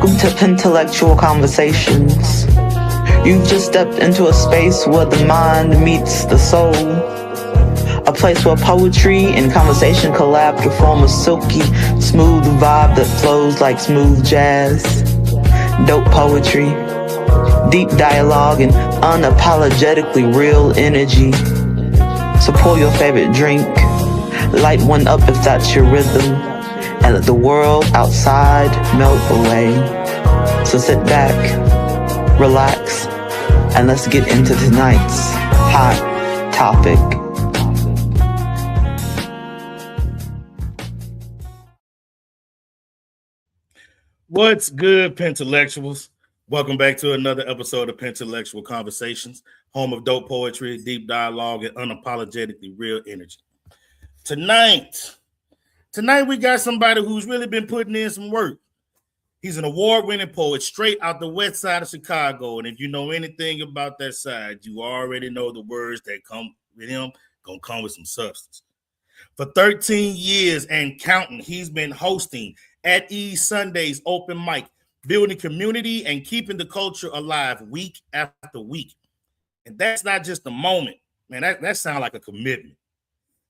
Welcome to PenTellectual Conversations. You've just stepped into a space where the mind meets the soul. A place where poetry and conversation collab to form a silky, smooth vibe that flows like smooth jazz. Dope poetry, deep dialogue, and unapologetically real energy. So pour your favorite drink, light one up if that's your rhythm, and let the world outside melt away. So sit back, relax, and let's get into tonight's hot topic. What's good, PenTellectuals? Welcome back to another episode of PenTellectual Conversations, home of dope poetry, deep dialogue, and unapologetically real energy. Tonight we got somebody who's really been putting in some work. He's an award-winning poet straight out the west side of Chicago, and if you know anything about that side, you already know the words that come with him gonna come with some substance. For 13 years and counting, he's been hosting At Ease Sundays open mic, building community and keeping the culture alive week after week. And that's not just a moment, man, that sounds like a commitment.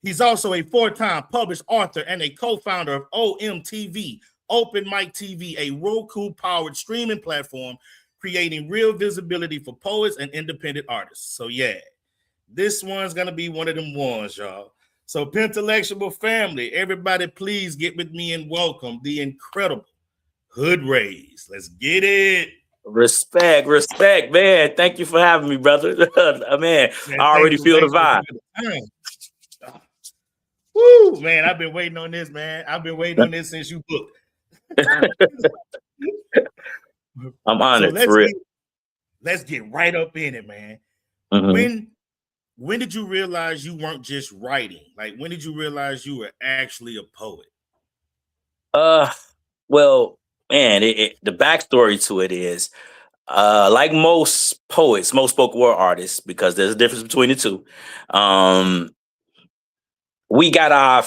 He's also a 4-time published author and a co-founder of OMTV, Open Mic TV, a Roku-powered streaming platform creating real visibility for poets and independent artists. So yeah, this one's gonna be one of them ones, y'all. So PenTellectual family, everybody please get with me and welcome the incredible HoodRaised. Let's get it. Respect, man. Thank you for having me, brother. Man, I already feel the vibe. Woo, man, I've been waiting on this, man. I've been waiting on this since you booked. I'm honored. So let's get right up in it, man. Mm-hmm. When did you realize you weren't just writing? Like, when did you realize you were actually a poet? Well, man, the backstory to it is, like most poets, most spoken word artists, because there's a difference between the two. We got our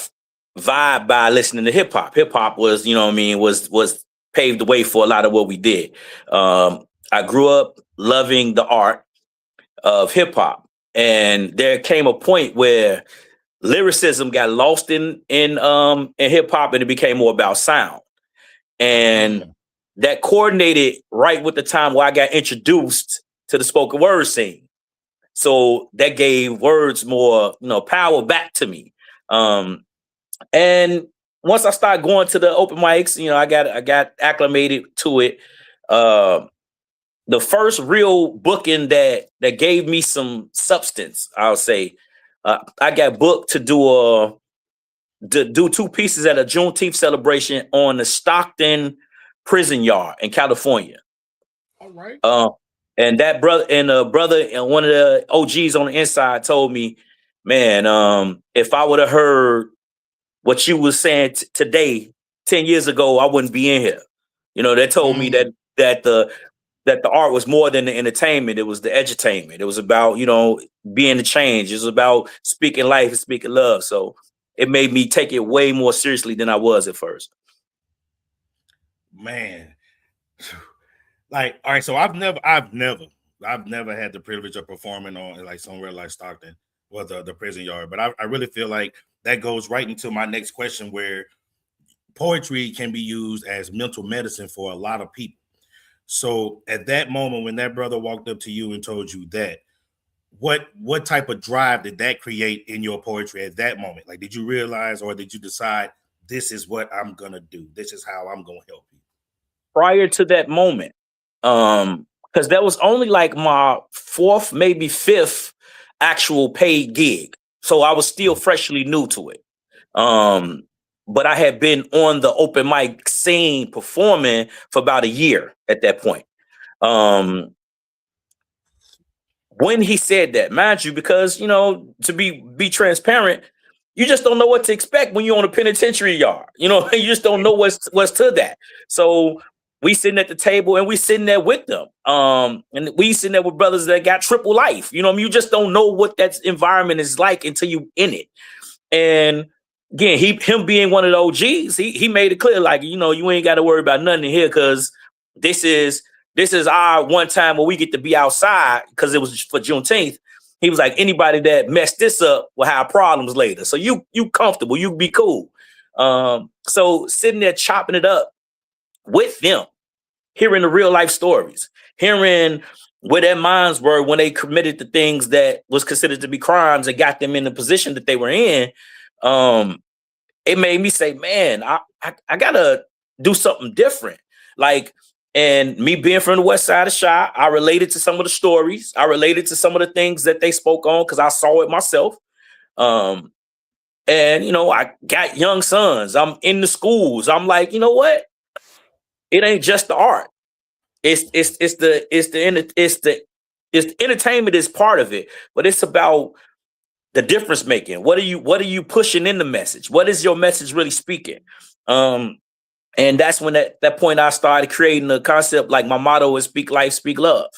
vibe by listening to hip hop. Hip hop was, was paved the way for a lot of what we did. I grew up loving the art of hip hop, and there came a point where lyricism got lost in hip hop, and it became more about sound. And that coordinated right with the time where I got introduced to the spoken word scene. So that gave words more, power back to me. And once I started going to the open mics, I got acclimated to it. The first real booking that gave me some substance, I'll say, I got booked to do 2 pieces at a Juneteenth celebration on the Stockton prison yard in California. All right. And that brother and one of the OGs on the inside told me, man, if I would have heard what you was saying today, 10 years ago, I wouldn't be in here. They told me that the art was more than the entertainment. It was the edutainment. It was about, being the change. It was about speaking life and speaking love. So it made me take it way more seriously than I was at first. Man. Like, all right, so I've never had the privilege of performing on like somewhere like Stockton or the prison yard. But I really feel like that goes right into my next question, where poetry can be used as mental medicine for a lot of people. So at that moment, when that brother walked up to you and told you that, what type of drive did that create in your poetry at that moment? Like, did you realize, or did you decide, this is what I'm gonna do? This is how I'm gonna help you? Prior to that moment, because that was only like my 4th, maybe 5th actual paid gig. So I was still freshly new to it. But I had been on the open mic scene performing for about a year at that point. When he said that, mind you, because, to be transparent, you just don't know what to expect when you're on a penitentiary yard. You just don't know what's to that. So we sitting at the table and we sitting there with them. And we sitting there with brothers that got triple life. You just don't know what that environment is like until you in it. And again, him being one of the OGs, he made it clear, like, you ain't got to worry about nothing in here, because this is our one time where we get to be outside because it was for Juneteenth. He was like, anybody that messed this up will have problems later. So you comfortable, you be cool. So sitting there chopping it up with them, hearing the real life stories, hearing where their minds were when they committed the things that was considered to be crimes and got them in the position that they were in. It made me say, man, I gotta do something different. Like, and me being from the West Side of Chi, I related to some of the stories. I related to some of the things that they spoke on because I saw it myself. And I got young sons. I'm in the schools. I'm like, you know what? It ain't just the art. It's the entertainment is part of it, but it's about the difference making. What are you pushing in the message? What is your message really speaking? And that's when that point I started creating a concept. Like my motto is speak life, speak love.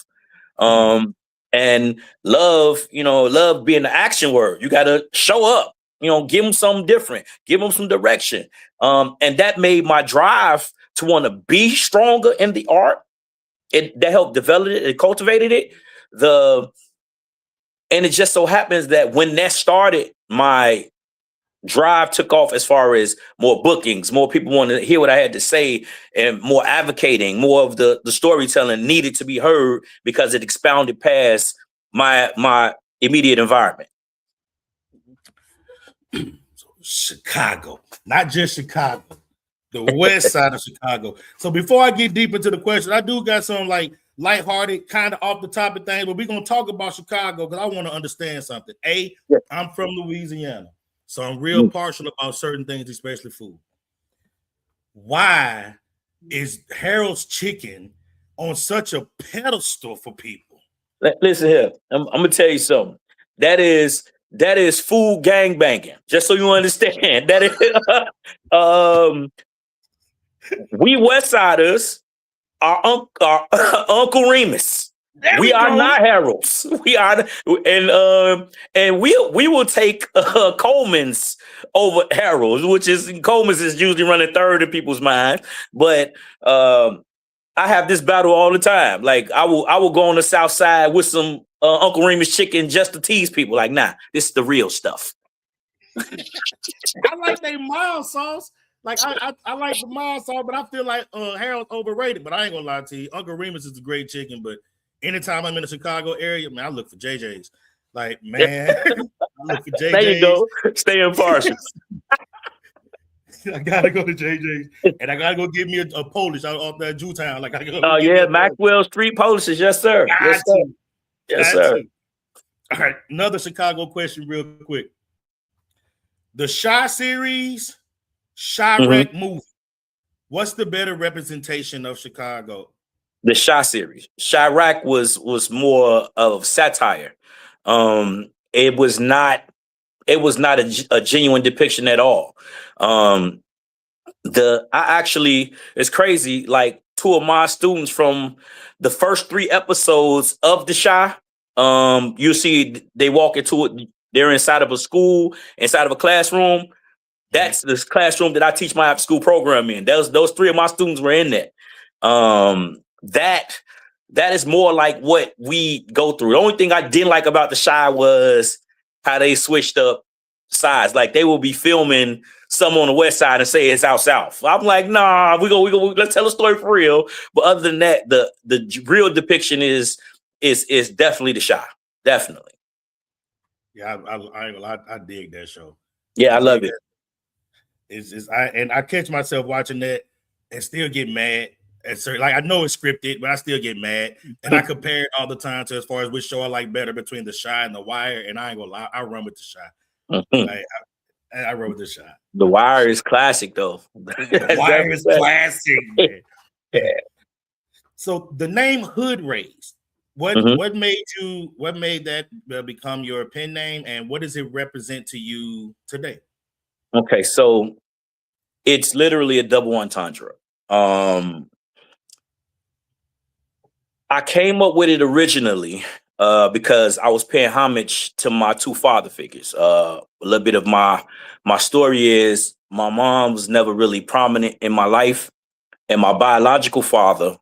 And love, love being the action word. You got to show up, give them something different, give them some direction. And that made my drive to want to be stronger in the art. That helped develop it, it cultivated it. And it just so happens that when that started, my drive took off as far as more bookings, more people wanted to hear what I had to say, and more advocating, more of the storytelling needed to be heard because it expounded past my immediate environment. Chicago, not just Chicago, the West Side of Chicago. So before I get deep into the question, I do got some like lighthearted, kind of off the topic things, but we're gonna talk about Chicago because I want to understand something. I'm from Louisiana, so I'm real partial about certain things, especially food. Why is Harold's Chicken on such a pedestal for people? Listen here, I'm gonna tell you something. That is food gangbanging. Just so you understand, that is we Westsiders are Uncle Remus. We are not Harold's. We are, and we will take Coleman's over Harold's, which is Coleman's is usually running third in people's minds. But I have this battle all the time. Like I will go on the South Side with some Uncle Remus chicken just to tease people. Like, nah, this is the real stuff. I like they mild sauce. Like I like the mild sauce, but I feel like Harold's overrated. But I ain't gonna lie to you, Uncle Remus is a great chicken. But anytime I'm in the Chicago area, man, I look for JJ's. Like, man, I look for JJ's. There you go. Stay impartial. I gotta go to JJ's, and I gotta go get me a Polish out off that Jewtown. Like, I go. Oh yeah, Maxwell Street Polishes, yes sir. Yes sir. Yes sir. All right, another Chicago question, real quick. The Chi series, Chirac movie. What's the better representation of Chicago? The Chi series. Chirac was more of satire. It was not a genuine depiction at all. It's crazy. Like two of my students from the first 3 episodes of the Chi, you see they walk into it. They're inside of a school, inside of a classroom. That's the classroom that I teach my after school program in. Those 3 of my students were in that. That is more like what we go through. The only thing I didn't like about the Chi was how they switched up sides. Like they will be filming some on the West Side and say it's out South. I'm like, nah, we go. Let's tell a story for real. But other than that, the real depiction is definitely the Chi. Definitely. Yeah, I dig that show. Yeah, I love it. I catch myself watching that and still get mad. Like I know it's scripted, but I still get mad. And I compare it all the time to as far as which show I like better between The Chi and The Wire. And I ain't gonna lie, I run with The Chi. Like, I run with The Chi. The Wire is classic, though. The Wire is classic, man. Yeah. So the name HoodRaised. What made that become your pen name, and what does it represent to you today? Okay, so it's literally a double entendre. I came up with it originally because I was paying homage to my 2 father figures. A little bit of my story is my mom was never really prominent in my life, and my biological father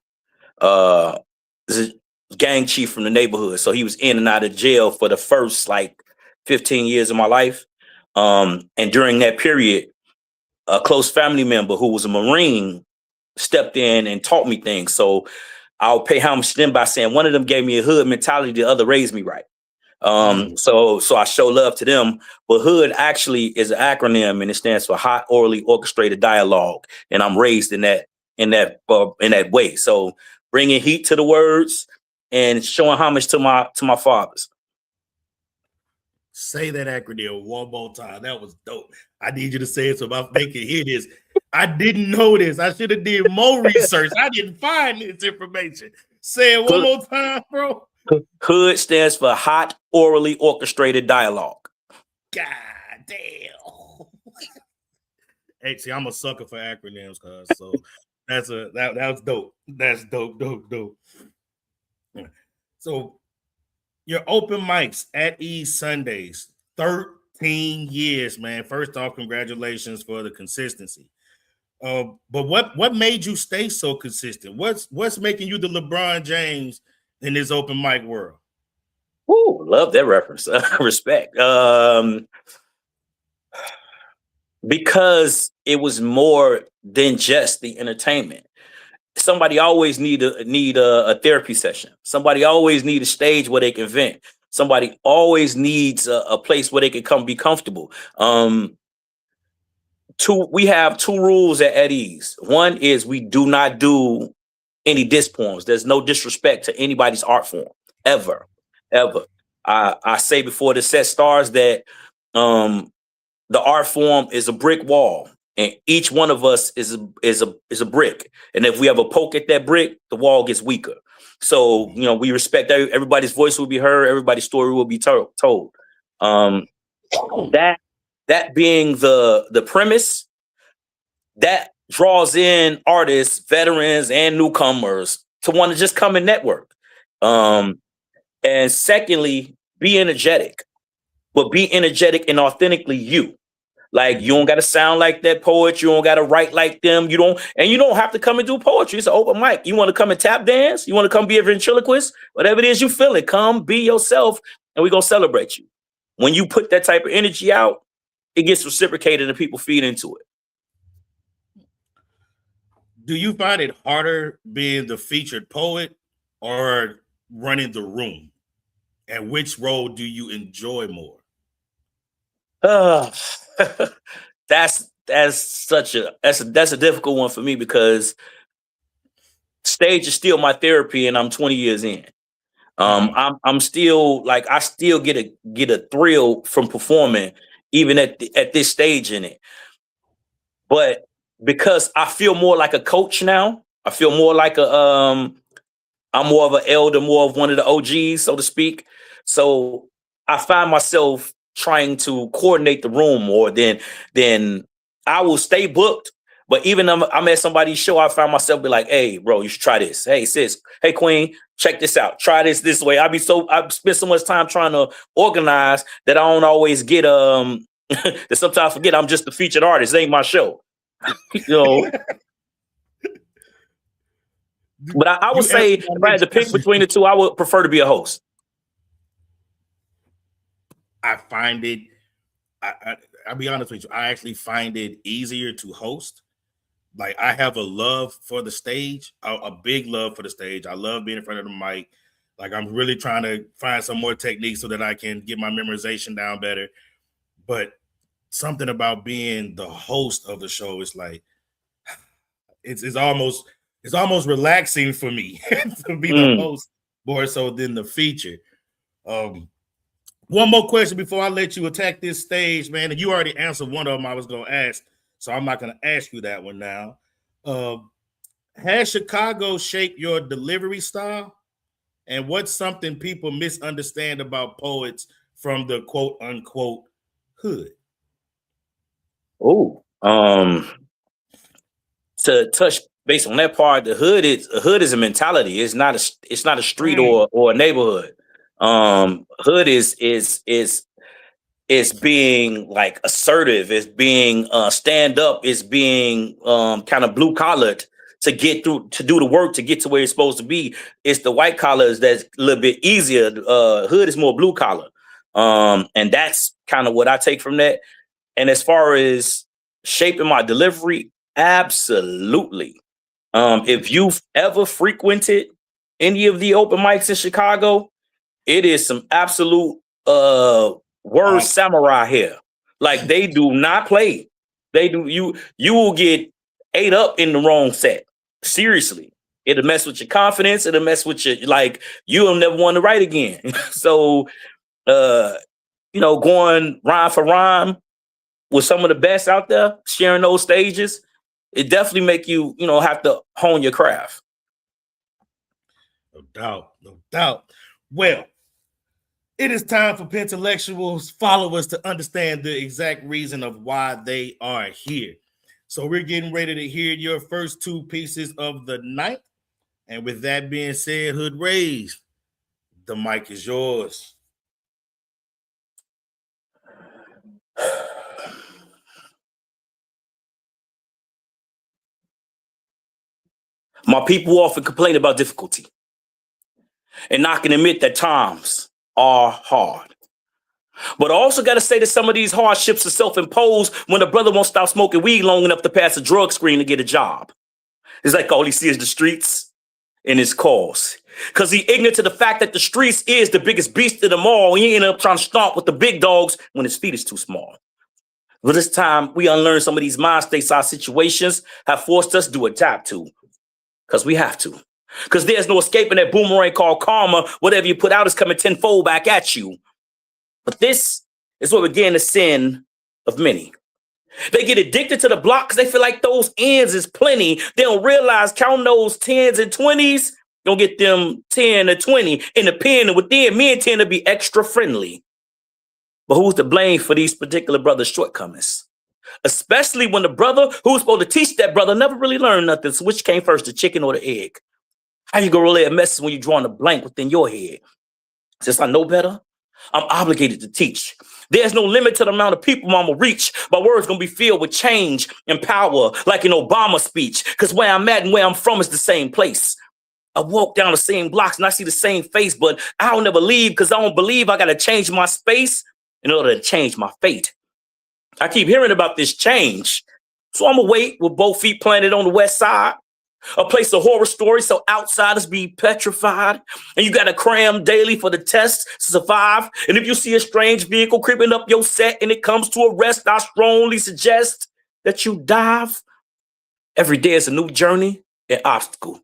this gang chief from the neighborhood. So he was in and out of jail for the first like 15 years of my life. And during that period, a close family member who was a Marine stepped in and taught me things. So I'll pay homage to them by saying one of them gave me a hood mentality, the other raised me right. So I show love to them. But hood actually is an acronym, and it stands for hot orally orchestrated dialogue. And I'm raised in that way. So bringing heat to the words and showing homage to my fathers. Say that acronym one more time. That was dope. I need you to say it so I can hear this. I didn't know this. I should have did more research. I didn't find this information. Say it one more time, bro. Hood stands for hot orally orchestrated dialogue. God damn. Hey, see, I'm a sucker for acronyms, cuz. So that was dope. That's dope. So your open mics at East Sundays, 13 years, man. First off, congratulations for the consistency. But what made you stay so consistent? What's making you the LeBron James in this open mic world? Ooh, love that reference. Respect. Because it was more than just the entertainment. Somebody always need a therapy session. Somebody always need a stage where they can vent. Somebody always needs a place where they can come be comfortable. We have two rules at Eddie's. One is we do not do any diss poems. There's no disrespect to anybody's art form ever. I say before the set starts that the art form is a brick wall, and each one of us is a brick. And if we have a poke at that brick, the wall gets weaker. So we respect everybody's voice will be heard, everybody's story will be told. That being the premise, that draws in artists, veterans, and newcomers to want to just come and network. And secondly, be energetic, but be energetic and authentically you. Like, you don't got to sound like that poet. You don't got to write like them. You don't have to come and do poetry. It's an open mic. You want to come and tap dance? You want to come be a ventriloquist? Whatever it is you feel it, come be yourself, and we're going to celebrate you. When you put that type of energy out, it gets reciprocated and people feed into it. Do you find it harder being the featured poet or running the room? And which role do you enjoy more? That's a difficult one for me, because stage is still my therapy, and I'm 20 years in. I'm still like, I still get a thrill from performing, even at this stage in it. But because I feel more like a coach now, I feel more like I'm more of an elder, more of one of the OGs, so to speak. So I find myself trying to coordinate the room more than I will stay booked. But even if I'm at somebody's show, I find myself be like, hey, bro, you should try this. Hey, sis. Hey, queen, check this out. Try this way. I spend so much time trying to organize that I don't always get that sometimes I forget I'm just the featured artist. It ain't my show. But I would say if I had to pick between the two, I would prefer to be a host. I find it, I'll be honest with you, I actually find it easier to host. Like, I have a love for the stage, a big love for the stage. I love being in front of the mic. Like, I'm really trying to find some more techniques so that I can get my memorization down better. But something about being the host of the show is like, it's almost relaxing for me to be the host more so than the feature. One more question before I let you attack this stage, man. And you already answered one of them I was going to ask, so I'm not going to ask you that one now. Has Chicago shaped your delivery style? And what's something people misunderstand about poets from the quote unquote hood? Oh, to touch based on that part, the hood is a mentality. It's not a street or a neighborhood. Hood is being like assertive. It's being stand up. It's being kind of blue collared. to get through, to do the work, to get to where it's supposed to be. It's the white collars that's a little bit easier. Hood is more blue collar. And that's kind of what I take from that. And as far as shaping my delivery, absolutely. If you've ever frequented any of the open mics in Chicago, it is some absolute word samurai here. Like, they do not play. They do. You will get ate up in the wrong set. Seriously. It'll mess with your confidence. It'll mess with your, like, you'll never want to write again. So, going rhyme for rhyme with some of the best out there, sharing those stages, it definitely make you, have to hone your craft. No doubt. No doubt. Well, it is time for PenTellectual's followers to understand the exact reason of why they are here. So we're getting ready to hear your first two pieces of the night. And with that being said, HoodRaised, the mic is yours. My people often complain about difficulty, and I can admit that times are hard. But I also got to say that some of these hardships are self-imposed when a brother won't stop smoking weed long enough to pass a drug screen to get a job. It's like all he sees is the streets and his calls. Because he ignorant to the fact that the streets is the biggest beast of them all. He end up trying to stomp with the big dogs when his feet is too small. But this time, we unlearn some of these mind states our situations have forced us to adapt to. Because we have to. Because there's no escaping that boomerang called karma. Whatever you put out is coming tenfold back at you. But this is what began the sin of many. They get addicted to the block because they feel like those ends is plenty. They don't realize counting those 10s and 20s, don't get them 10 or 20 in the pen. And within, men tend to be extra friendly. But who's to blame for these particular brothers' shortcomings? Especially when the brother who's supposed to teach that brother never really learned nothing. So which came first, the chicken or the egg? How you gonna relay a message when you're drawing a blank within your head? Since I know better, I'm obligated to teach. There's no limit to the amount of people I'm gonna reach. My words gonna be filled with change and power, like an Obama speech. Because where I'm at and where I'm from is the same place. I walk down the same blocks and I see the same face, but I don't ever leave because I don't believe I gotta change my space in order to change my fate. I keep hearing about this change. So I'm gonna wait with both feet planted on the west side. A place of horror stories so outsiders be petrified. And you got to cram daily for the test to survive. And if you see a strange vehicle creeping up your set and it comes to a rest, I strongly suggest that you dive. Every day is a new journey and obstacle.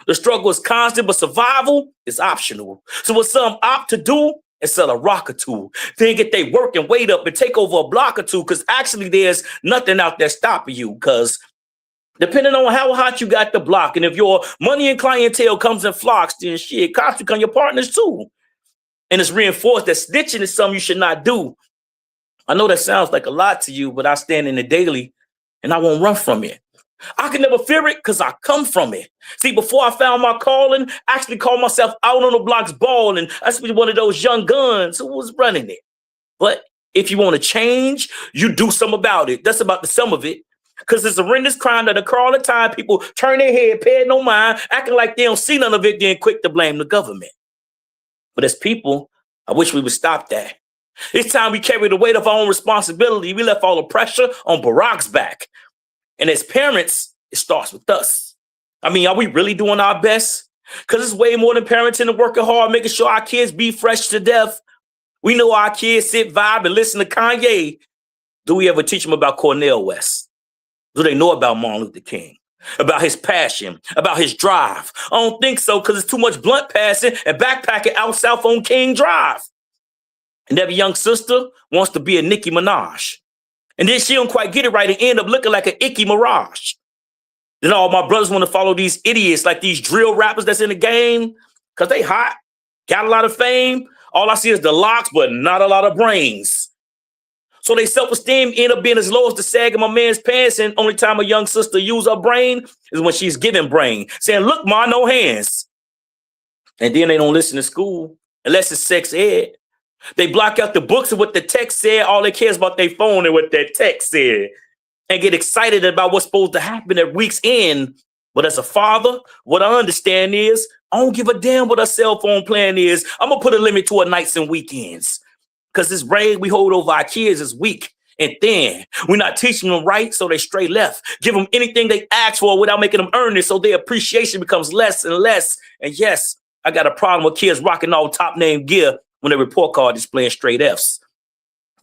The struggle is constant, but survival is optional. So what some opt to do is sell a rock or two. Then get they work and wait up and take over a block or two, because actually there's nothing out there stopping you, because depending on how hot you got the block, and if your money and clientele comes in flocks, then shit, cops become your partners too. And it's reinforced that snitching is something you should not do. I know that sounds like a lot to you, but I stand in the daily and I won't run from it. I can never fear it because I come from it. See, before I found my calling, I actually called myself out on the blocks balling. I used to be one of those young guns who was running it. But if you want to change, you do something about it. That's about the sum of it. Because it's a horrendous crime that occur all the time. People turn their head, pay no mind, acting like they don't see none of it, then quick to blame the government. But as people, I wish we would stop that. It's time we carry the weight of our own responsibility. We left all the pressure on Barack's back. And as parents, it starts with us. I mean, are we really doing our best? Because it's way more than parenting and working hard, making sure our kids be fresh to death. We know our kids sit, vibe, and listen to Kanye. Do we ever teach them about Cornel West? Do they know about Martin Luther King? About his passion? About his drive? I don't think so, because it's too much blunt passing and backpacking out south on King Drive. And every young sister wants to be a Nicki Minaj. And then she don't quite get it right and end up looking like an icky mirage. Then all my brothers want to follow these idiots like these drill rappers that's in the game because they hot, got a lot of fame. All I see is the locks, but not a lot of brains. So they self-esteem end up being as low as the sag of my man's pants, and only time a young sister use her brain is when she's giving brain, saying, look, ma, no hands. And then they don't listen to school unless it's sex ed. They block out the books and what the text said. All they care is about their phone and what that text said, and get excited about what's supposed to happen at week's end But as a father, what I understand is I don't give a damn what a cell phone plan is. I'm going to put a limit to our nights and weekends. Because this reign we hold over our kids is weak and thin. We're not teaching them right, so they straight left. Give them anything they ask for without making them earn it, so their appreciation becomes less and less. And yes, I got a problem with kids rocking all top name gear when their report card displaying straight Fs.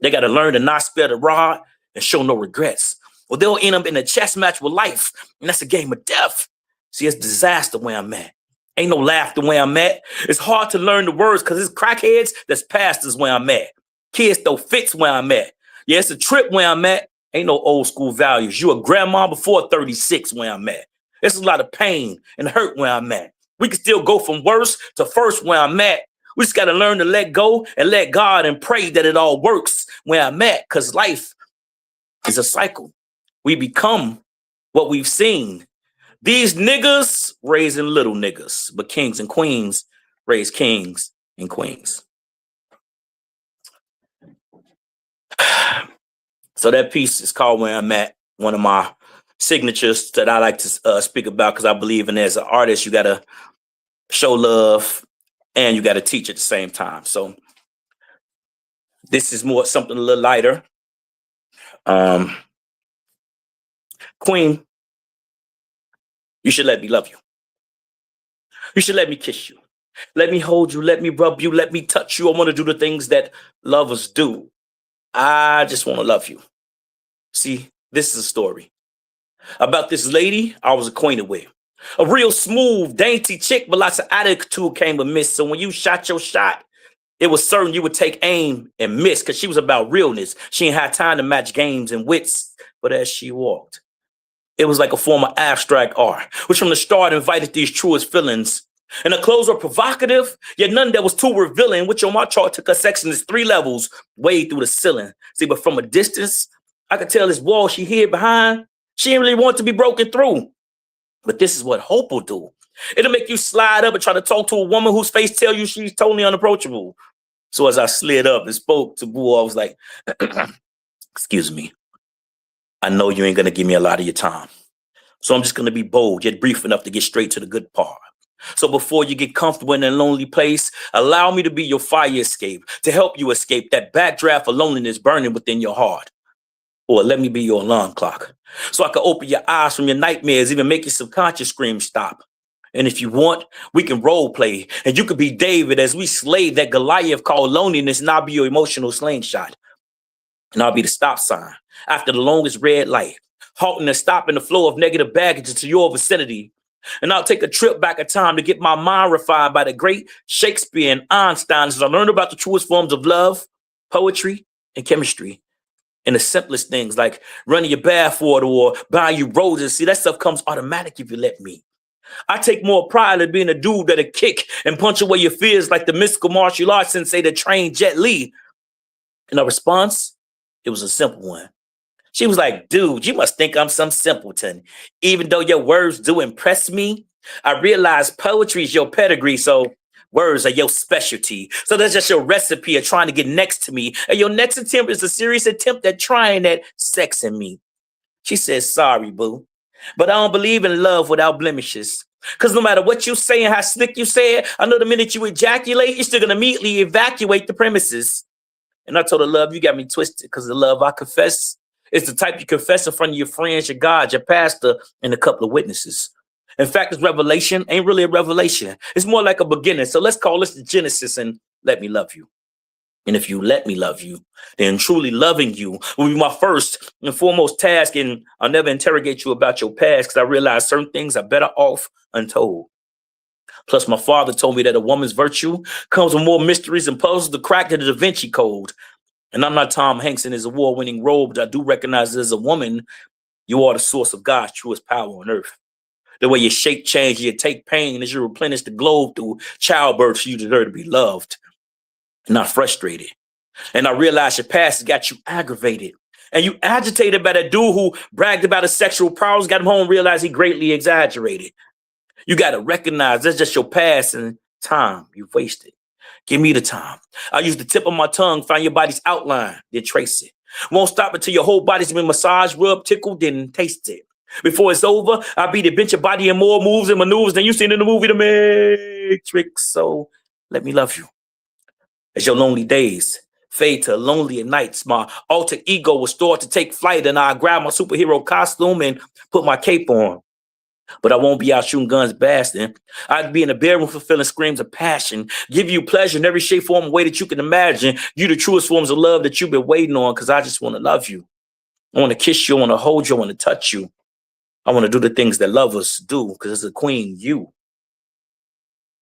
They got to learn to not spare the rod and show no regrets. Or they'll end up in a chess match with life, and that's a game of death. See, it's disaster where I'm at. Ain't no laughter where I'm at. It's hard to learn the words because it's crackheads that's pastors where I'm at. Kids throw fits where I'm at. Yeah, it's a trip where I'm at. Ain't no old school values. You a grandma before 36 where I'm at. There's a lot of pain and hurt where I'm at. We can still go from worse to first where I'm at. We just got to learn to let go and let God and pray that it all works where I'm at, because life is a cycle. We become what we've seen. These niggas raising little niggas, but kings and queens raise kings and queens. So that piece is called Where I'm At, one of my signatures that I like to speak about, because I believe in as an artist, you got to show love and you got to teach at the same time. So this is more something a little lighter. Queen, you should let me love you. You should let me kiss you. Let me hold you. Let me rub you. Let me touch you. I want to do the things that lovers do. I just want to love you. See, this is a story about this lady I was acquainted with. A real smooth, dainty chick, but lots of attitude came amiss. So when you shot your shot, it was certain you would take aim and miss, because she was about realness. She ain't had time to match games and wits. But as she walked, it was like a form of abstract art, which from the start invited these truest feelings. And the clothes were provocative, yet none that was too revealing, which on my chart took a section as 3 levels way through the ceiling. See, but from a distance, I could tell this wall she hid behind, she didn't really want to be broken through. But this is what hope will do. It'll make you slide up and try to talk to a woman whose face tell you she's totally unapproachable. So as I slid up and spoke to Boo, I was like, excuse me. I know you ain't going to give me a lot of your time. So I'm just going to be bold, yet brief enough to get straight to the good part. So before you get comfortable in a lonely place, allow me to be your fire escape, to help you escape that backdraft of loneliness burning within your heart. Or let me be your alarm clock, so I can open your eyes from your nightmares, even make your subconscious scream stop. And if you want, we can role play, and you could be David as we slay that Goliath called loneliness, and I'll be your emotional slingshot. And I'll be the stop sign after the longest red light, halting and stopping the flow of negative baggage to your vicinity. And I'll take a trip back in time to get my mind refined by the great Shakespeare and Einstein as I learned about the truest forms of love, poetry, and chemistry. And the simplest things like running your bathwater or buying you roses. See, that stuff comes automatic if you let me. I take more pride in being a dude that'll kick and punch away your fears like the mystical martial arts sensei that trained Jet Li. And the response, it was a simple one. She was like, dude, you must think I'm some simpleton. Even though your words do impress me, I realize poetry is your pedigree, so words are your specialty. So that's just your recipe of trying to get next to me. And your next attempt is a serious attempt at trying that sex in me. She said, sorry, boo, but I don't believe in love without blemishes. Because no matter what you say and how slick you say it, I know the minute you ejaculate, you're still going to immediately evacuate the premises. And I told her, love, you got me twisted, because the love I confess is the type you confess in front of your friends, your God, your pastor, and a couple of witnesses. In fact, this revelation ain't really a revelation. It's more like a beginning. So let's call this the Genesis and let me love you. And if you let me love you, then truly loving you will be my first and foremost task. And I'll never interrogate you about your past, because I realize certain things are better off untold. Plus, my father told me that a woman's virtue comes with more mysteries and puzzles to crack than the Da Vinci Code. And I'm not Tom Hanks in his award-winning role, but I do recognize that as a woman, you are the source of God's truest power on earth. The way you shape change, you take pain as you replenish the globe through childbirth, you deserve to be loved, not frustrated. And I realize your past has got you aggravated. And you agitated by that dude who bragged about his sexual prowess, got him home, realized he greatly exaggerated. You got to recognize that's just your past and time you've wasted. Give me the time. I'll use the tip of my tongue, find your body's outline, then trace it. Won't stop until your whole body's been massaged, rubbed, tickled, then taste it. Before it's over, I'll be the bench your body and more moves and maneuvers than you seen in the movie The Matrix. So let me love you. As your lonely days fade to lonelier nights, my alter ego will start to take flight, and I grab my superhero costume and put my cape on. But I won't be out shooting guns blasting. I'd be in a bedroom fulfilling screams of passion, give you pleasure in every shape, form, and way that you can imagine. You the truest forms of love that you've been waiting on, because I just want to love you. I want to kiss you, I want to hold you, I want to touch you. I want to do the things that lovers do, because as a queen, you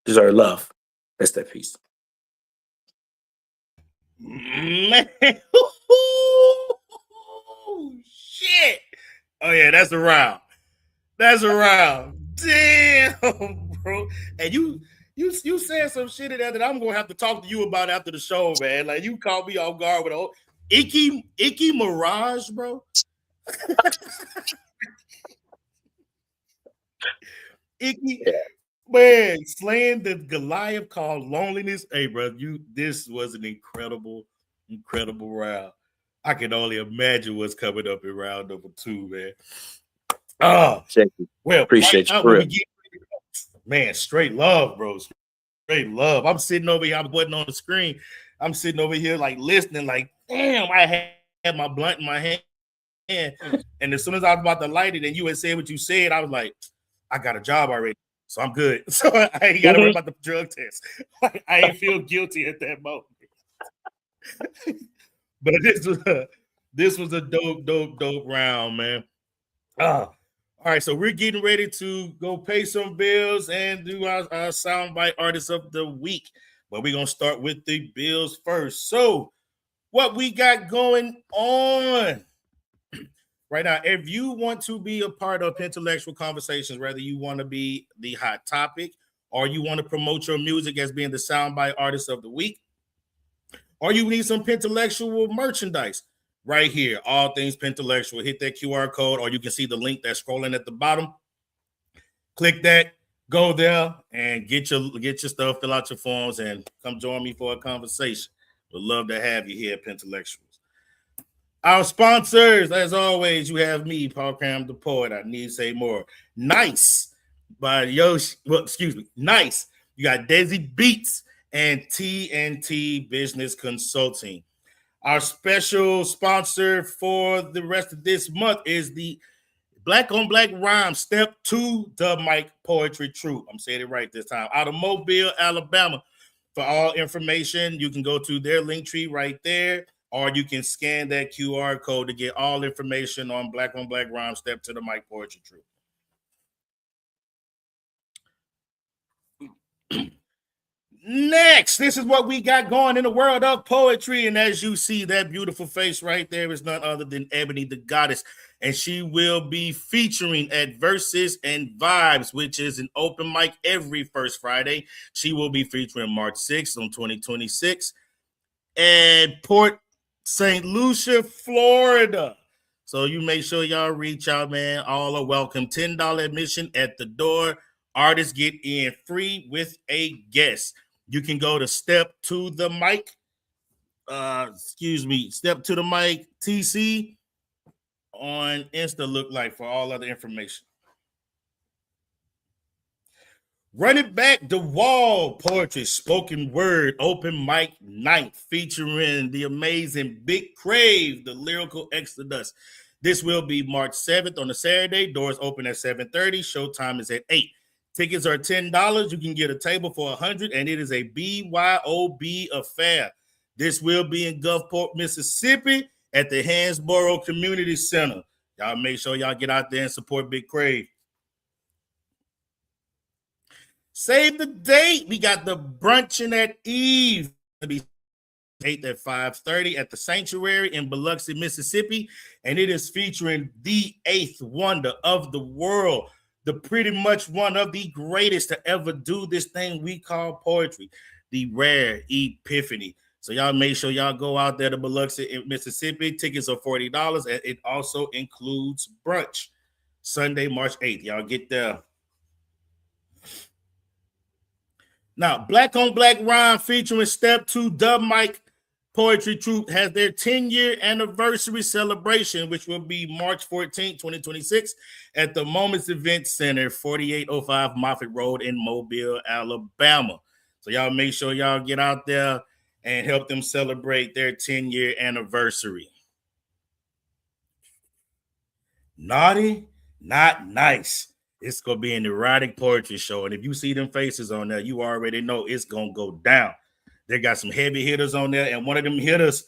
deserve love. Rest that peace. Man. Shit. Oh, yeah, that's a round. That's a round. Damn, bro. And you said some shit in there that I'm gonna have to talk to you about after the show, man. Like, you caught me off guard with a icky Mirage, bro. Icky, man, slaying the Goliath called loneliness. Hey, bro, this was an incredible round. I can only imagine what's coming up in round number 2, man. Oh, well, appreciate right you. Man, straight love, bro. Straight love. I'm sitting over here. I'm button on the screen. I'm sitting over here, like, listening, like, damn, I had my blunt in my hand. And as soon as I was about to light it and you had said what you said, I was like, I got a job already, so I'm good. So I ain't got to worry about the drug test. I ain't feel guilty at that moment. But this was a dope round, man. All right, so we're getting ready to go pay some bills and do our soundbite artist of the week. But we're going to start with the bills first. So what we got going on right now, if you want to be a part of PenTellectual Conversations, whether you want to be the hot topic or you want to promote your music as being the soundbite artist of the week, or you need some PenTellectual merchandise, right here, all things PenTellectual. Hit that QR code, or you can see the link that's scrolling at the bottom. Click that, go there, and get your stuff, fill out your forms, and come join me for a conversation. We'd love to have you here at PenTellectuals. Our sponsors, as always, you have me, Paul Cram the Poet. I need to say more. Nice by Yoshi. Well, excuse me. Nice. You got Desi Beats and TNT Business Consulting. Our special sponsor for the rest of this month is the Black on Black Rhyme Step 2 The Mic Poetry Troupe. I'm saying it right this time. Out of Mobile, Alabama. For all information, you can go to their link tree right there, or you can scan that QR code to get all information on Black Rhyme Step 2 The Mic Poetry Troupe. Next, this is what we got going in the world of poetry. And as you see, that beautiful face right there is none other than Ebony the Goddess. And she will be featuring at Verses and Vibes, which is an open mic every first Friday. She will be featuring March 6th on 2026 at Port St. Lucia, Florida. So you make sure y'all reach out, man. All are welcome. $10 admission at the door. Artists get in free with a guest. You can go to Step to the Mic. Step to the Mic TC on Insta look like for all other information. Run It Back the Wall Poetry Spoken Word Open Mic Night featuring the amazing Big Crave, the Lyrical Exodus. This will be March 7th on a Saturday. Doors open at 7:30. Showtime is at 8. Tickets are $10. You can get a table for $100, and it is a BYOB affair. This will be in Gulfport, Mississippi at the Hansborough Community Center. Y'all make sure y'all get out there and support Big Crave. Save the date. We got the Brunching at Eve. It'll be 8 at 5:30 at the Sanctuary in Biloxi, Mississippi, and it is featuring the 8th wonder of the world, the pretty much one of the greatest to ever do this thing we call poetry, the Rare Epiphany. So y'all make sure y'all go out there to Biloxi, Mississippi. Tickets are $40, and it also includes brunch. Sunday, March 8th. Y'all get there. Now, Black on Black Rhyme featuring Step 2 The Mic Poetry Troupe has their 10-year anniversary celebration, which will be March 14, 2026, at the Moments Event Center, 4805 Moffett Road in Mobile, Alabama. So y'all make sure y'all get out there and help them celebrate their 10-year anniversary. Naughty, not nice. It's going to be an erotic poetry show. And if you see them faces on there, you already know it's going to go down. They got some heavy hitters on there. And one of them hitters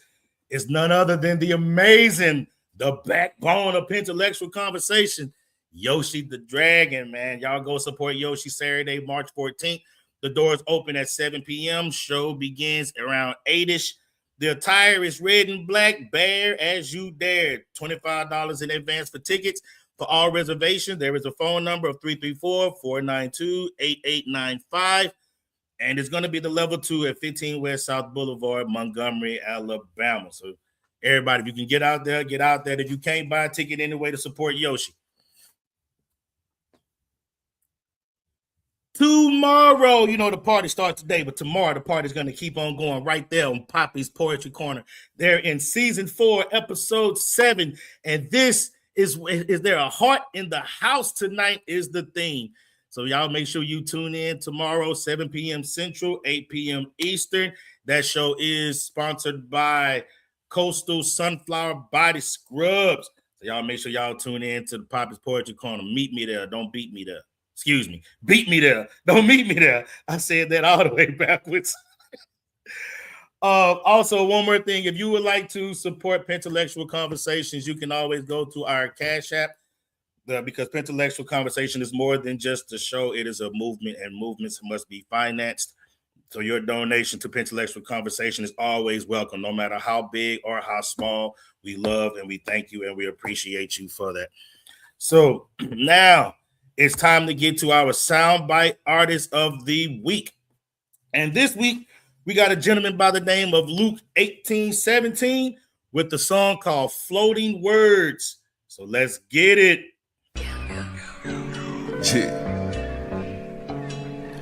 is none other than the amazing, the backbone of PenTellectual Conversation, Yoshi the Dragon, man. Y'all go support Yoshi Saturday, March 14th. The doors open at 7 p.m. Show begins around 8-ish. The attire is red and black, bear as you dare. $25 in advance for tickets. For all reservations, there is a phone number of 334-492-8895. And it's going to be the level 2 at 15 West South Boulevard, Montgomery, Alabama. So everybody, if you can get out there, get out there. If you can't buy a ticket anyway to support Yoshi. Tomorrow, you know, the party starts today, but tomorrow the party's going to keep on going right there on Poppy's Poetry Corner. They're in season 4, episode 7. And this is there a heart in the house tonight is the theme. So y'all make sure you tune in tomorrow, 7 p.m. Central, 8 p.m. Eastern. That show is sponsored by Coastal Sunflower Body Scrubs. So y'all make sure y'all tune in to the Poppy's Poetry Corner. Meet me there. Don't beat me there. Excuse me. Beat me there. Don't meet me there. I said that all the way backwards. Also, one more thing. If you would like to support PenTellectual Conversations, you can always go to our Cash App. Because PenTellectual Conversation is more than just a show. It is a movement, and movements must be financed. So your donation to PenTellectual Conversation is always welcome, no matter how big or how small. We love and we thank you and we appreciate you for that. So now it's time to get to our Soundbite Artist of the Week. And this week, we got a gentleman by the name of Luke 1817 with the song called Floating Words. So let's get it. Yeah.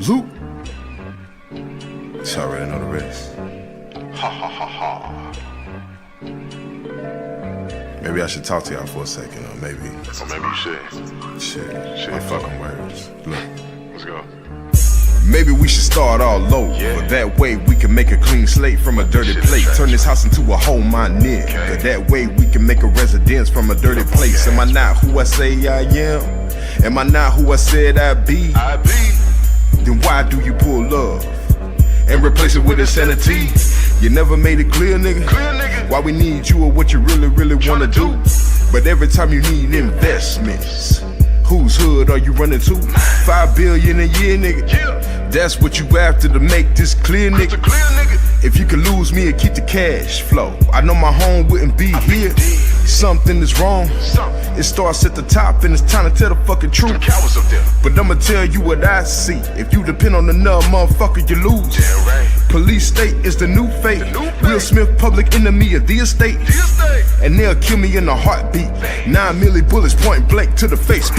Luke. You already know the rest. Ha ha ha ha. Maybe I should talk to y'all for a second, or maybe you should. Shit. My fucking words. Look. Let's go. Maybe we should start all over. Yeah. That way we can make a clean slate from a dirty plate. Turn this house into a home, my nigga. Okay. That way we can make a residence from a dirty place. Am I not who I say I am? Am I not who I said I be? Then why do you pull love and replace it with insanity? You never made it clear, nigga. Why we need you or what you really, really wanna do. But every time you need investments, whose hood are you running to? 5 billion a year, nigga. That's what you after to make this clear, nigga. If you could lose me and keep the cash flow, I know my home wouldn't be here. Something is wrong. It starts at the top and it's time to tell the fucking truth. But I'ma tell you what I see. If you depend on another motherfucker, you lose. Police state is the new fate. Will Smith, public enemy of the estate. And they'll kill me in a heartbeat. 9 milli bullets point blank to the face.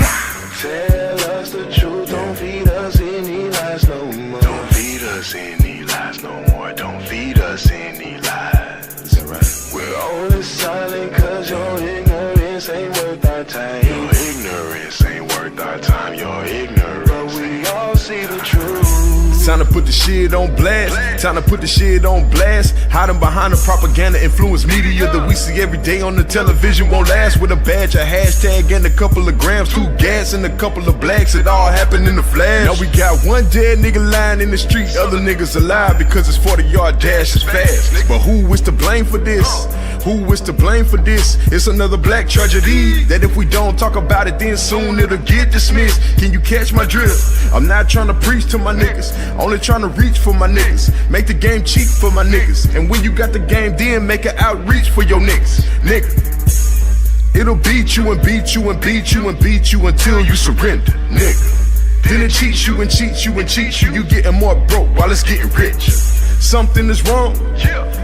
Tell us the truth, don't feed us any lies no more. Don't feed us any lies no more. Don't feed us any lies. Is that right? We're only silent cause your ignorance ain't worth our time. Your ignorance ain't worth our time. Your ignorance. But we all see the truth. Time to put the shit on blast. Time to put the shit on blast. Hiding behind the propaganda influence media that we see every day on the television won't last. With a badge, a hashtag, and a couple of grams, 2 gas and a couple of blacks. It all happened in the flash. Now we got one dead nigga lying in the street, other niggas alive because his 40-yard dash is fast. But who is to blame for this? Who is to blame for this? It's another black tragedy that if we don't talk about it, then soon it'll get dismissed. Can you catch my drift? I'm not trying to preach to my niggas, only trying to reach for my niggas. Make the game cheap for my niggas. And when you got the game, then make an outreach for your niggas. Nigga, it'll beat you and beat you and beat you and beat you until you surrender, nigga. Then it cheats you and cheats you and cheats you. You getting more broke while it's getting rich. Something is wrong.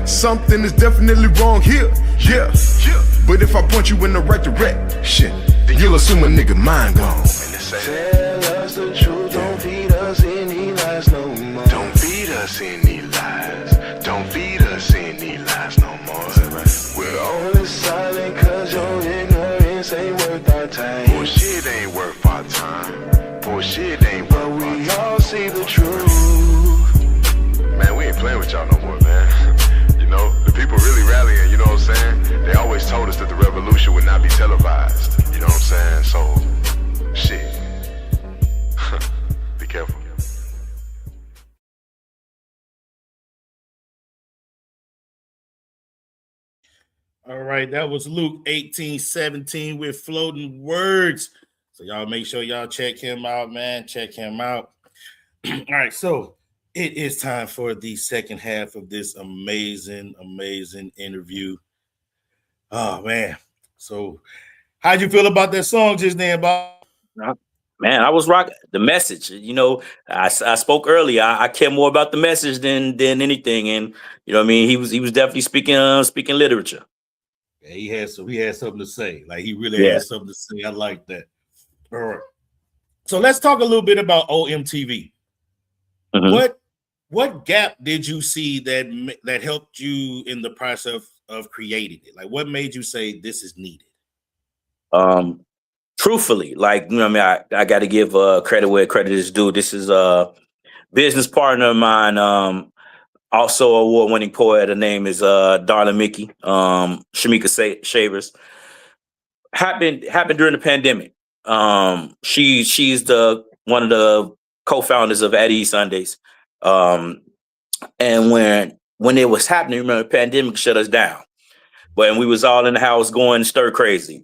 Something is definitely wrong here. Yeah. But if I point you in the right direction, then you'll assume a nigga mind gone. Tell us the truth, don't feed us any lies no more. Don't feed us any lies. Don't feed us any lies no shit ain't, but we all see the truth. Man, we ain't playing with y'all no more, man. You know, the people really rallying, you know what I'm saying? They always told us that the revolution would not be televised. You know what I'm saying? So, shit. Be careful. All right, that was Luke 18:17 with Floating Words. So y'all make sure y'all check him out, man. Check him out. All right, so it is time for the second half of this amazing interview. Oh, man. So how'd you feel about that song just then, Bob? Man, I was rocking the message. You know, I spoke earlier. I care more about the message than anything. And you know what I mean? He was definitely speaking literature. Yeah, he had something to say. Like he really had something to say. I like that. All right. So let's talk a little bit about OMTV. Mm-hmm. What gap did you see that helped you in the process of creating it? Like what made you say this is needed? Truthfully, like, you know what I mean, I got to give credit where credit is due. This is a business partner of mine, also award-winning poet. Her name is Darla Mickey, Shamika Shavers. Happened during the pandemic. She's one of the co-founders of At Ease Sundays. And when it was happening, remember, the pandemic shut us down. When we was all in the house going stir crazy.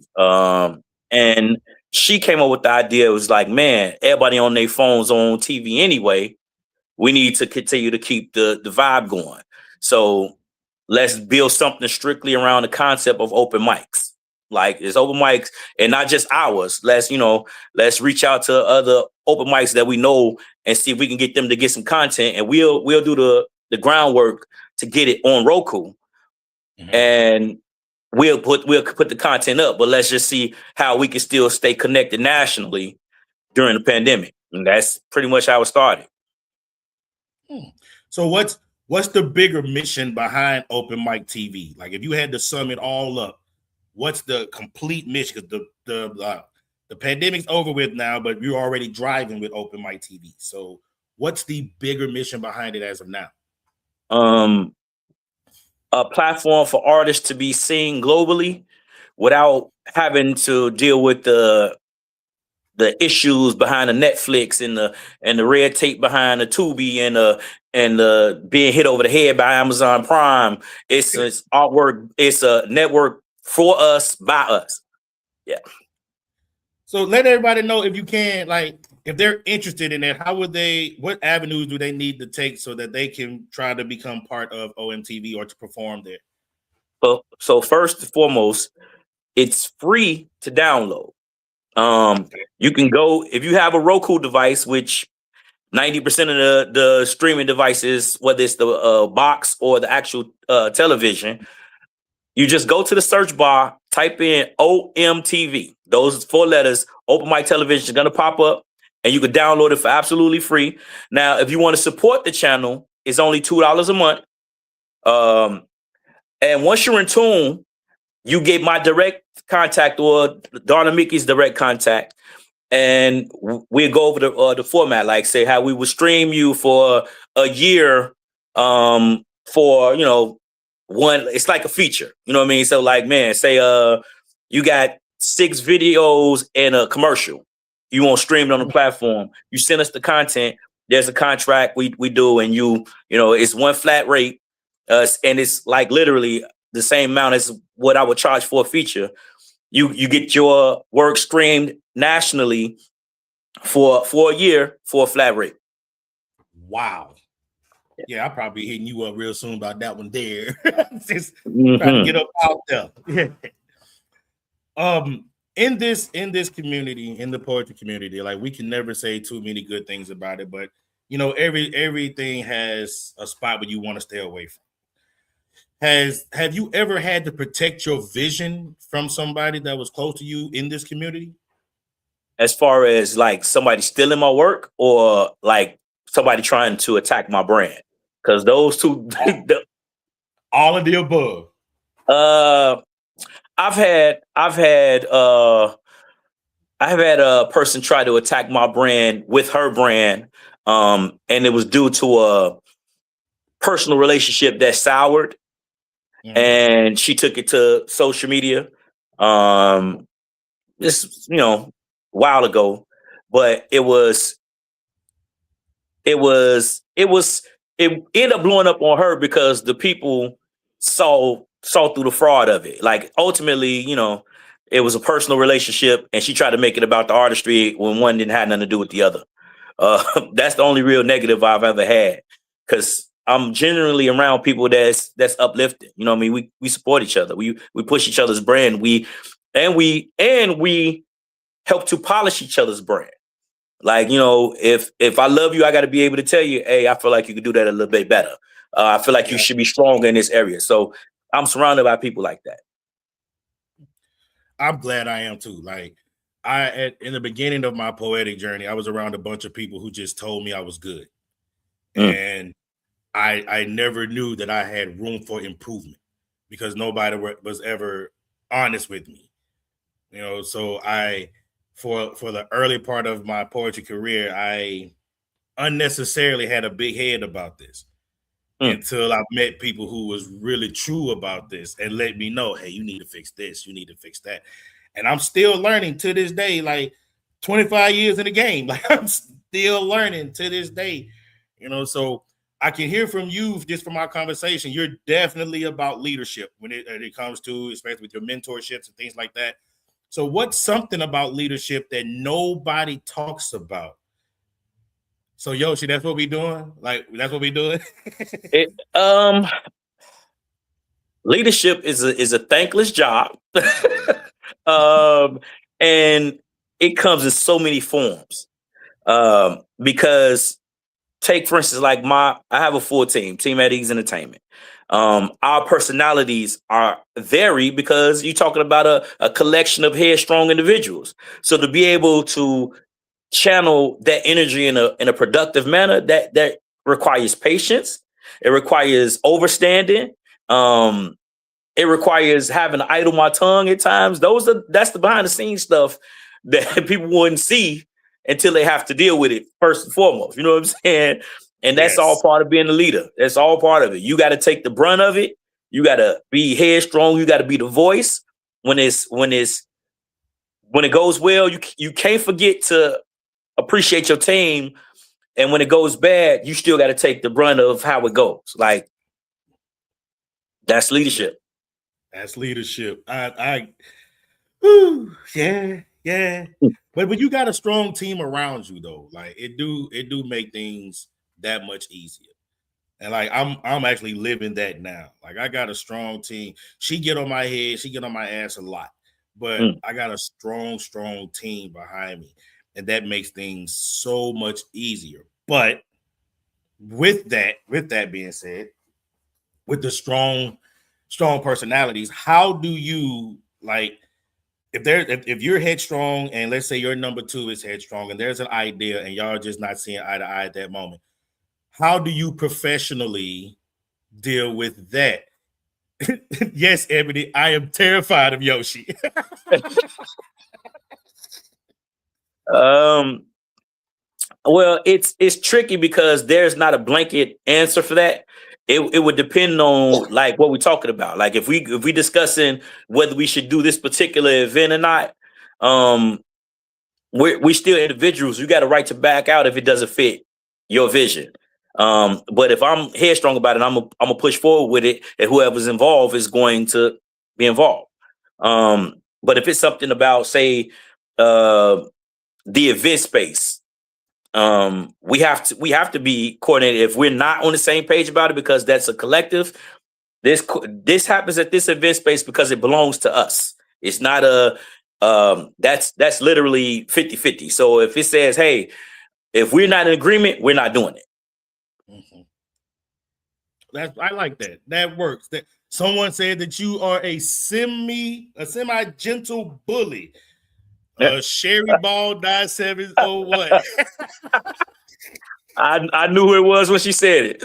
And she came up with the idea. It was like, man, everybody on their phones on TV anyway. We need to continue to keep the vibe going. So let's build something strictly around the concept of open mics. Like it's open mics and not just ours. Let's reach out to other open mics that we know and see if we can get them to get some content, and we'll do the groundwork to get it on Roku. Mm-hmm. And we'll put the content up, but let's just see how we can still stay connected nationally during the pandemic. And that's pretty much how it started. So what's the bigger mission behind Open Mic TV? Like if you had to sum it all up, what's the complete mission? Because the pandemic's over with now, but you're already driving with Open Mic TV. So what's the bigger mission behind it as of now? A platform for artists to be seen globally without having to deal with the issues behind the Netflix and the red tape behind the Tubi and the being hit over the head by Amazon Prime. It's artwork. It's a network for us, by us. Yeah. So let everybody know, if you can, like, if they're interested in it, what avenues do they need to take so that they can try to become part of OMTV or to perform there? So first and foremost, it's free to download. You can go, if you have a Roku device, which 90% of the streaming devices, whether it's the box or the actual television, you just go to the search bar, type in OMTV. Those 4 letters, Open Mic Television, is going to pop up, and you can download it for absolutely free. Now, if you want to support the channel, it's only $2 a month. And once you're in tune, you get my direct contact or Darla Mickey's direct contact, and we'll go over the format, like say how we would stream you for a year for, one, it's like a feature, you know what I mean? So like, man, say you got 6 videos and a commercial, you want stream it on the platform, you send us the content, there's a contract we do, and it's one flat rate, and it's like literally the same amount as what I would charge for a feature. You get your work streamed nationally for a year for a flat rate. Wow. Yeah, I'll probably be hitting you up real soon about that one there. Just trying to get up out there. In this community, in the poetry community, like, we can never say too many good things about it, but everything has a spot where you want to stay away from. Have you ever had to protect your vision from somebody that was close to you in this community? As far as like somebody stealing my work, or like somebody trying to attack my brand? Because those two, all of the above. I've had I've had a person try to attack my brand with her brand, and it was due to a personal relationship that soured, and she took it to social media. This, a while ago, but it ended up blowing up on her because the people saw through the fraud of it. Like ultimately, it was a personal relationship, and she tried to make it about the artistry when one didn't have nothing to do with the other. That's the only real negative I've ever had, because I'm generally around people that's uplifting. You know what I mean? We support each other. We push each other's brand. We help to polish each other's brand. Like, if I love you, I got to be able to tell you, hey, I feel like you could do that a little bit better. I feel like you should be stronger in this area. So I'm surrounded by people like that. I'm glad I am too. Like in the beginning of my poetic journey, I was around a bunch of people who just told me I was good. And I never knew that I had room for improvement because nobody was ever honest with me. So for the early part of my poetry career, I unnecessarily had a big head about this until I met people who was really true about this and let me know, hey, you need to fix this, you need to fix that. And I'm still learning to this day, like 25 years in the game. Like I'm still learning to this day, so I can hear from you just from our conversation. You're definitely about leadership when it comes to, especially with your mentorships and things like that. So what's something about leadership that nobody talks about? So Yoshi, that's what we doing? Like, that's what we doing? Leadership is a thankless job. And it comes in so many forms. Because take, for instance, like I have a full team at Ease Entertainment. Our personalities vary because you're talking about a collection of headstrong individuals. So to be able to channel that energy in a productive manner, that requires patience. It requires overstanding. It requires having to idle my tongue at times. That's the behind the scenes stuff that people wouldn't see until they have to deal with it first and foremost. You know what I'm saying? And that's all part of being a leader. That's all part of it. You got to take the brunt of it. You got to be headstrong. You got to be the voice when it goes well. You can't forget to appreciate your team. And when it goes bad, you still got to take the brunt of how it goes. Like, that's leadership. That's leadership. Yeah. But when you got a strong team around you, though, like it do make things that much easier. And like I'm actually living that now. Like I got a strong team. She get on my head, she get on my ass a lot, but I got a strong team behind me, and that makes things so much easier. But with that being said, with the strong personalities, how do you, like, if you're headstrong and let's say your number 2 is headstrong and there's an idea and y'all just not seeing eye to eye at that moment, how do you professionally deal with that? Yes, Ebony, I am terrified of Yoshi. Well, it's tricky because there's not a blanket answer for that. It would depend on like what we're talking about. Like if we discussing whether we should do this particular event or not, we're still individuals. You got a right to back out if it doesn't fit your vision. But if I'm headstrong about it, I'm gonna push forward with it, and whoever's involved is going to be involved. But if it's something about, say, the event space, we have to be coordinated. If we're not on the same page about it, because that's a collective, this happens at this event space because it belongs to us. It's not that's literally 50-50. So if it says, hey, if we're not in agreement, we're not doing it. I like that. That works. That someone said that you are a semi gentle bully. Sherry Ball 9701. I knew who it was when she said it.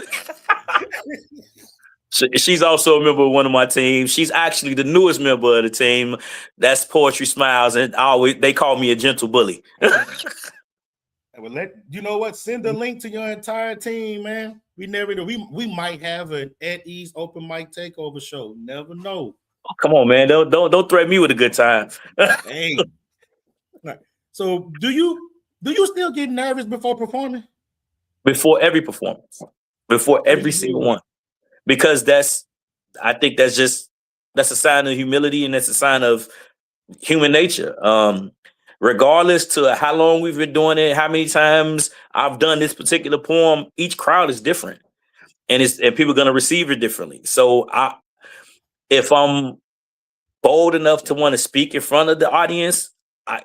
She's also a member of one of my teams. She's actually the newest member of the team. That's Poetry Smiles, and they call me a gentle bully. Well, you know what? Send the link to your entire team, man. We never know. We might have an at ease open mic takeover show. Never know. Oh, come on, man! Don't threaten me with a good time. Hey. Right. So do you still get nervous before performing? Before every performance, before every single one, because I think that's a sign of humility, and that's a sign of human nature. Regardless to how long we've been doing it, how many times I've done this particular poem, each crowd is different, and people are going to receive it differently. So if I'm bold enough to want to speak in front of the audience,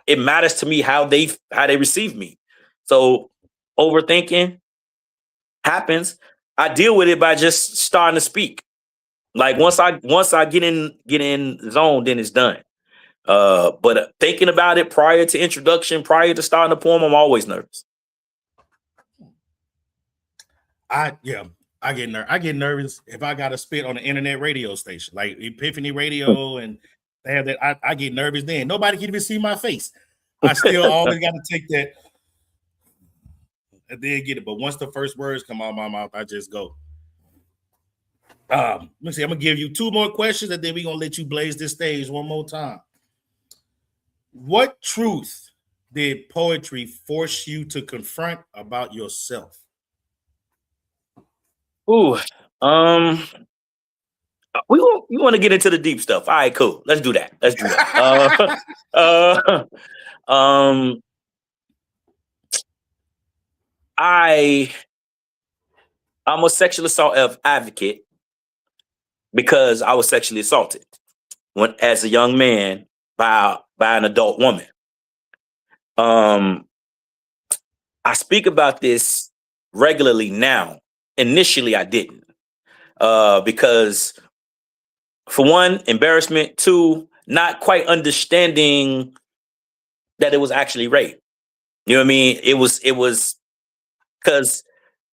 it matters to me how they receive me. So overthinking happens. I deal with it by just starting to speak. Like once I get in zone, then it's done. But thinking about it prior to introduction, prior to starting the poem, I'm always nervous. I get nervous if I gotta spit on an internet radio station like Epiphany Radio, and they have that. I get nervous then. Nobody can even see my face. I still always got to take that and then get it. But once the first words come out of my mouth, I just go. Let me see. I'm gonna give you 2 more questions, and then we're gonna let you blaze this stage one more time. What truth did poetry force you to confront about yourself? Ooh, you want to get into the deep stuff? All right, cool. Let's do that. I'm a sexual assault advocate because I was sexually assaulted as a young man by an adult woman. I speak about this regularly now. Initially, I didn't because, for one, embarrassment. 2, not quite understanding that it was actually rape. You know what I mean? It was because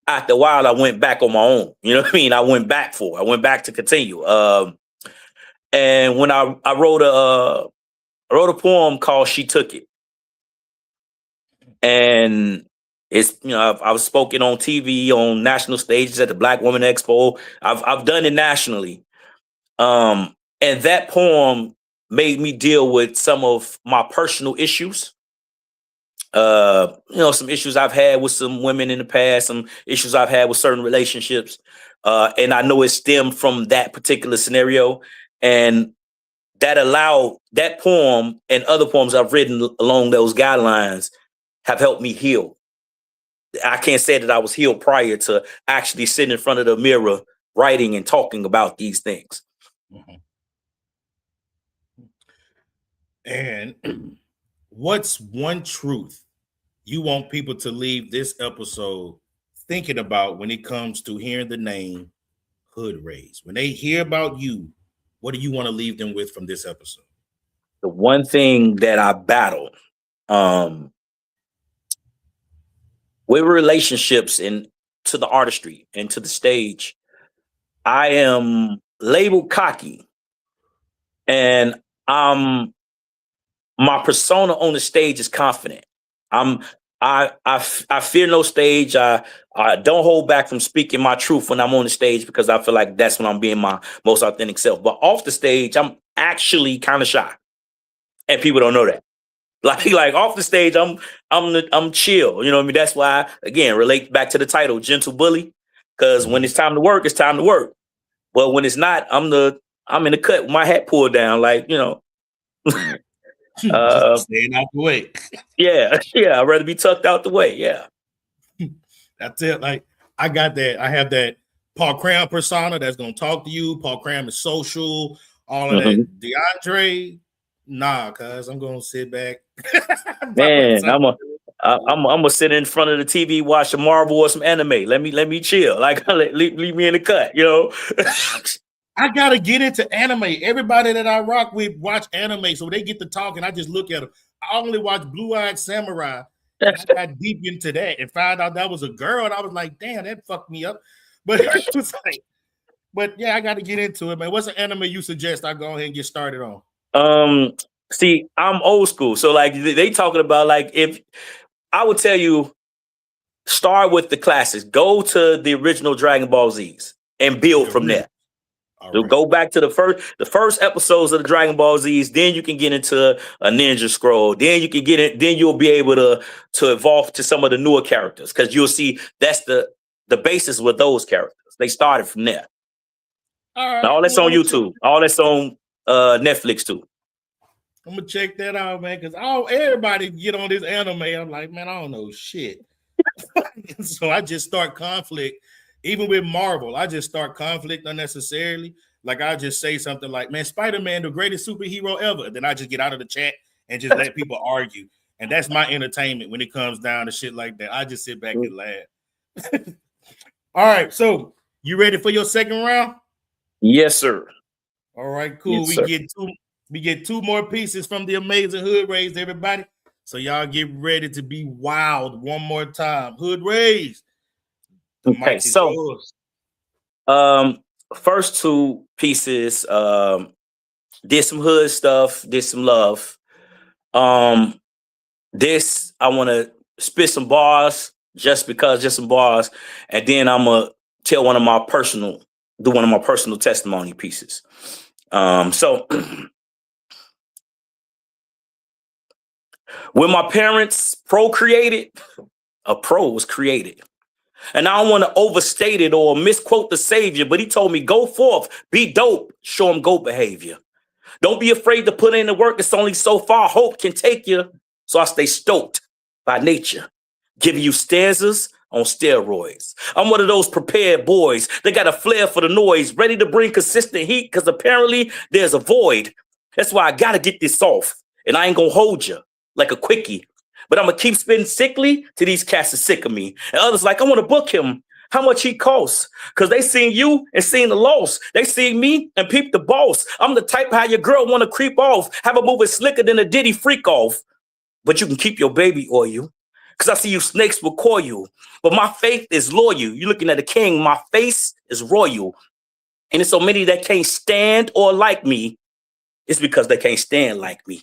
after a while, I went back on my own. You know what I mean? I went back to continue. And when I wrote a poem called "She Took It," and it's, I was spoken on TV, on national stages at the Black Woman Expo. I've done it nationally, and that poem made me deal with some of my personal issues. Some issues I've had with some women in the past, some issues I've had with certain relationships, and I know it stemmed from that particular scenario, and that allowed that poem and other poems I've written along those guidelines have helped me heal. I can't say that I was healed prior to actually sitting in front of the mirror, writing and talking about these things. Mm-hmm. And what's one truth you want people to leave this episode thinking about when it comes to hearing the name HoodRaised? When they hear about you, what do you want to leave them with from this episode? The one thing that I battle with relationships and to the artistry and to the stage, I am labeled cocky, and my persona on the stage is confident. I fear no stage. I don't hold back from speaking my truth when I'm on the stage because I feel like that's when I'm being my most authentic self. But off the stage, I'm actually kind of shy, and people don't know that. Like off the stage, I'm chill. You know what I mean? That's why, again, relate back to the title, gentle bully. Because when it's time to work, it's time to work. But when it's not, I'm in the cut with my hat pulled down, staying out the way. Yeah. I'd rather be tucked out the way. Yeah. That's it. Like I got that. I have that Paul Cram persona that's gonna talk to you. Paul Cram is social, all of that. DeAndre, nah, cuz I'm gonna sit back. Man, I'm gonna sit in front of the TV, watch some Marvel or some anime. Let me chill. Like leave me in the cut, I gotta get into anime. Everybody that I rock with watch anime, so they get to talk, and I just look at them. I only watch Blue Eyed Samurai. And I got deep into that and found out that was a girl, and I was like, "Damn, that fucked me up." But it was like, But yeah, I got to get into it, man. What's an anime you suggest I go ahead and get started on? See, I'm old school, so like they talking about like if I would tell you, start with the classics, go to the original Dragon Ball Z's and build from there. So go back to the first episodes of the Dragon Ball Z's, then you can get into a Ninja Scroll. Then you can get it. Then you'll be able to evolve to some of the newer characters because you'll see that's the basis with those characters. They started from there. All that's on YouTube. All that's on Netflix too. I'm gonna check that out, man, because everybody get on this anime. I'm like, man, I don't know shit. So I just start conflict. Even with Marvel, I just start conflict unnecessarily. Like I just say something like, man, Spider-Man, the greatest superhero ever. Then I just get out of the chat and just let people argue. And that's my entertainment when it comes down to shit like that. I just sit back and laugh. All right. So you ready for your second round? Yes, sir. All right, cool. Yes, we get two more pieces from the amazing HoodRaised, everybody. So y'all get ready to be wild one more time. HoodRaised. Okay, so first two pieces, did some hood stuff, did some love. This I want to spit some bars just some bars, and then I'm gonna tell one of my personal testimony pieces. So when my parents procreated, a pro was created. And I don't want to overstate it or misquote the savior, but he told me, go forth, be dope, show him goat behavior. Don't be afraid to put in the work. It's only so far hope can take you. So I stay stoked by nature, giving you stanzas on steroids. I'm one of those prepared boys. They got a flair for the noise, ready to bring consistent heat because apparently there's a void. That's why I got to get this off. And I ain't going to hold you like a quickie. But I'm going to keep spitting sickly till these cats are sick of me. And others like, I want to book him. How much he costs? Because they seen you and seen the loss. They seen me and peep the boss. I'm the type how your girl want to creep off. Have a moving slicker than a Diddy freak off. But you can keep your baby oil. Because I see you snakes will coil you. But my faith is loyal. You're looking at a king. My face is royal. And there's so many that can't stand or like me. It's because they can't stand like me.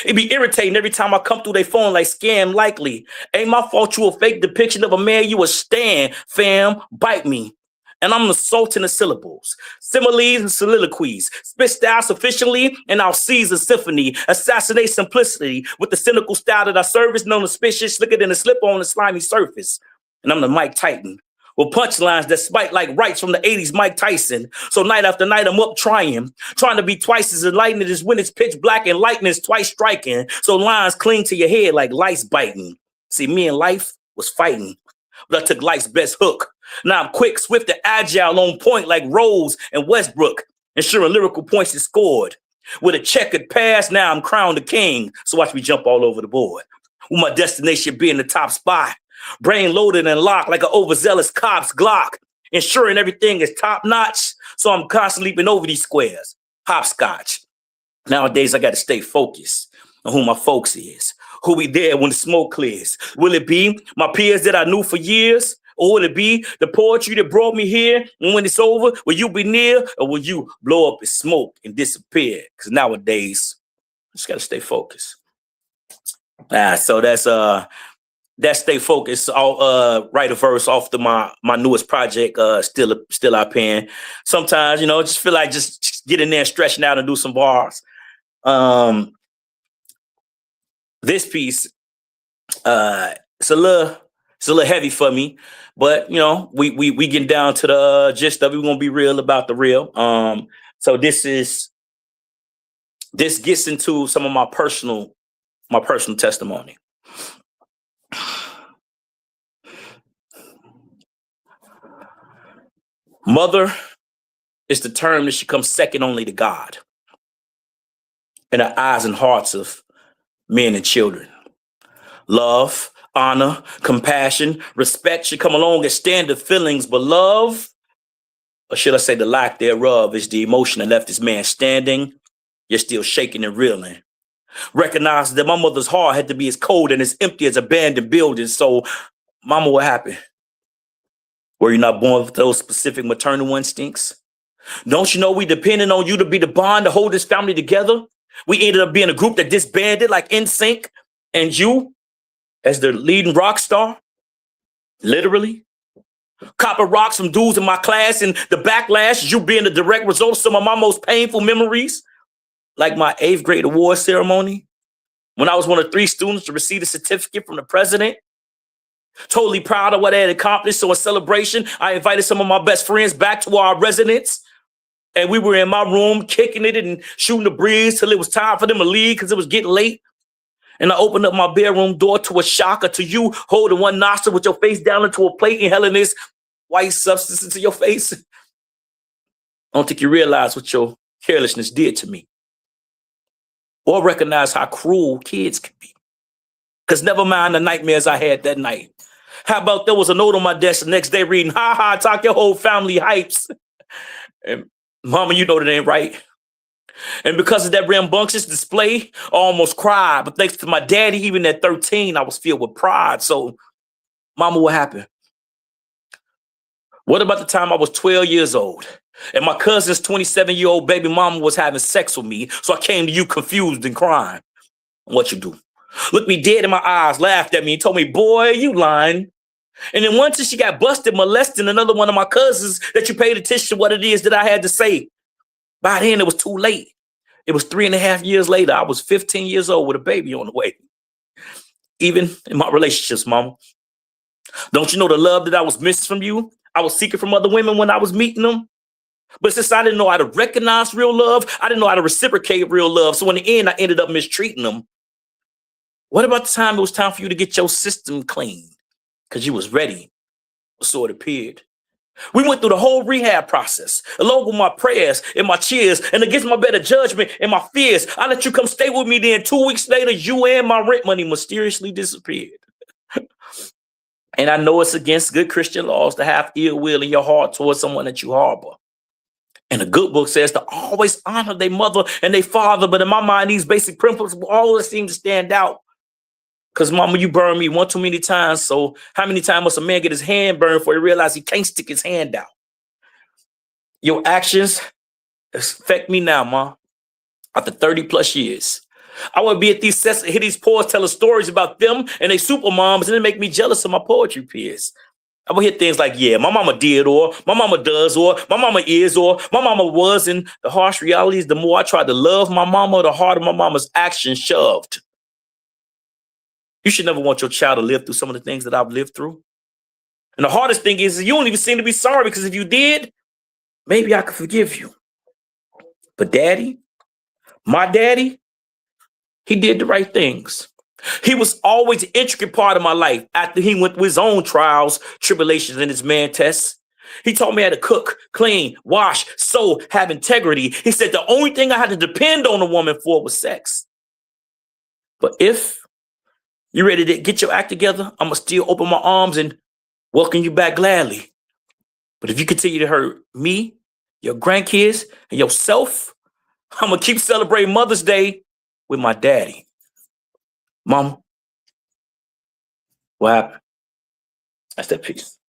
It be irritating every time I come through their phone like scam likely. Ain't my fault you a fake depiction of a man, you a stan, fam, bite me. And I'm assaulting the syllables, similes and soliloquies, spit style sufficiently, and I'll seize a symphony, assassinate simplicity with the cynical style that I service, known as suspicious, slicker than a slip on a slimy surface. And I'm the Mike Titan. With punchlines that spike like rights from the 80s Mike Tyson. So night after night, I'm up trying to be twice as enlightened as when it's pitch black and lightning is twice striking. So lines cling to your head like lice biting. See, me and life was fighting, but I took life's best hook. Now I'm quick, swift, and agile, on point like Rose and Westbrook, ensuring lyrical points is scored. With a checkered past, now I'm crowned the king. So watch me jump all over the board. With my destination being the top spot. Brain loaded and locked like an overzealous cop's Glock, ensuring everything is top notch. So I'm constantly leaping over these squares. Hopscotch. Nowadays, I got to stay focused on who my folks is, who be there when the smoke clears. Will it be my peers that I knew for years? Or will it be the poetry that brought me here? And when it's over, will you be near? Or will you blow up in smoke and disappear? Because nowadays, I just got to stay focused. So that's stay focused. I'll write a verse off my newest project, still I pen. Sometimes, just feel like just get in there, stretching out and do some bars. This piece, it's a little heavy for me, but we getting down to the gist of it. We're gonna be real about the real. So this gets into some of my personal testimony. Mother is the term that should come second only to God in the eyes and hearts of men and children. Love, honor, compassion, respect should come along as standard feelings, but love, or should I say the lack thereof, is the emotion that left this man standing, yet still shaking and reeling. Recognize that my mother's heart had to be as cold and as empty as abandoned buildings. So, mama, what happened? Were you not born with those specific maternal instincts? Don't you know we depending on you to be the bond to hold this family together? We ended up being a group that disbanded like NSYNC, and you, as the leading rock star, literally. Copper rocks from dudes in my class, and the backlash is you being the direct result of some of my most painful memories, like my 8th grade award ceremony, when I was one of 3 students to receive a certificate from the president. Totally proud of what I had accomplished. So in celebration, I invited some of my best friends back to our residence. And we were in my room kicking it and shooting the breeze till it was time for them to leave because it was getting late. And I opened up my bedroom door to a shocker to you holding one nostril with your face down into a plate, inhaling this white substance into your face. I don't think you realize what your carelessness did to me, or recognize how cruel kids can be. Because never mind the nightmares I had that night. How about there was a note on my desk the next day reading, "Ha ha, talk your whole family hypes." And mama, you know that ain't right. And because of that rambunctious display, I almost cried. But thanks to my daddy, even at 13, I was filled with pride. So, mama, what happened? What about the time I was 12 years old and my cousin's 27-year-old baby mama was having sex with me? So I came to you confused and crying. What you do? Looked me dead in my eyes, laughed at me, and told me, "Boy, you lying." And then once she got busted molesting another one of my cousins, that you paid attention to what it is that I had to say. By then, it was too late. It was 3.5 years later. I was 15 years old with a baby on the way. Even in my relationships, mama. Don't you know the love that I was missing from you? I was seeking from other women when I was meeting them. But since I didn't know how to recognize real love, I didn't know how to reciprocate real love. So in the end, I ended up mistreating them. What about the time it was time for you to get your system clean? Because you was ready, so it appeared. We went through the whole rehab process, along with my prayers and my cheers, and against my better judgment and my fears. I let you come stay with me. Then 2 weeks later, you and my rent money mysteriously disappeared. And I know it's against good Christian laws to have ill will in your heart towards someone that you harbor. And the good book says to always honor their mother and their father. But in my mind, these basic principles always seem to stand out. Because, mama, you burned me one too many times. So how many times must a man get his hand burned before he realizes he can't stick his hand out? Your actions affect me now, ma. After 30 plus years. I would be at these sets and hear these poets telling stories about them and they super moms, and it make me jealous of my poetry peers. I would hear things like, "Yeah, my mama did," or "my mama does," or "my mama is," or "my mama was." And the harsh reality is the more I tried to love my mama, the harder my mama's actions shoved. You should never want your child to live through some of the things that I've lived through. And the hardest thing is you don't even seem to be sorry, because if you did, maybe I could forgive you. But daddy, my daddy, he did the right things. He was always an intricate part of my life after he went through his own trials, tribulations, and his man tests. He taught me how to cook, clean, wash, sew, have integrity. He said the only thing I had to depend on a woman for was sex. But if you're ready to get your act together, I'm going to still open my arms and welcome you back gladly. But if you continue to hurt me, your grandkids, and yourself, I'm going to keep celebrating Mother's Day with my daddy. Mama, what happened? That's that piece.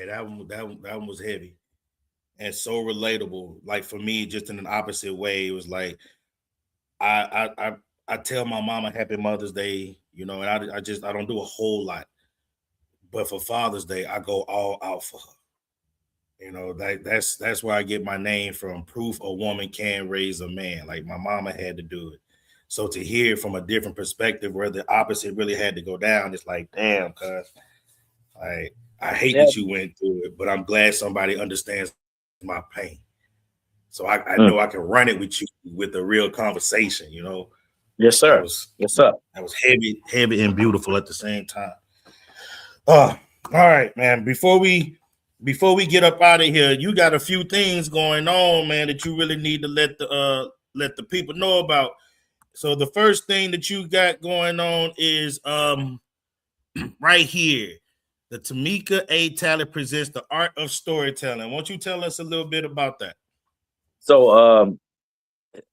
That one was heavy and so relatable. Like for me, just in an opposite way, it was like I tell my mama Happy Mother's Day, and I don't do a whole lot, but for Father's Day, I go all out for her. That's where I get my name from. Proof a woman can raise a man. Like my mama had to do it. So to hear from a different perspective where the opposite really had to go down, it's like, damn, cuz I hate that you went through it, but I'm glad somebody understands my pain. So I know I can run it with you with a real conversation, Yes, sir. Yes, sir. That was heavy and beautiful at the same time. All right, man. Before we get up out of here, you got a few things going on, man, that you really need to let the people know about. So the first thing that you got going on is right here. The Tamika A. Talent presents the art of storytelling. Won't you tell us a little bit about that? So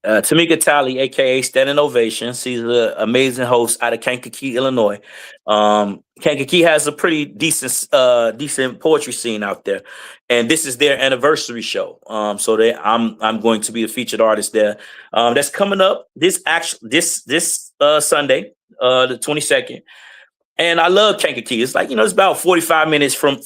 Tamika Talley, aka Standing Ovation. She's an amazing host out of Kankakee, Illinois. Kankakee has a pretty decent poetry scene out there, and this is their anniversary show. So I'm going to be the featured artist there. That's coming up this Sunday, the 22nd. And I love Kankakee. It's like, it's about 45 minutes from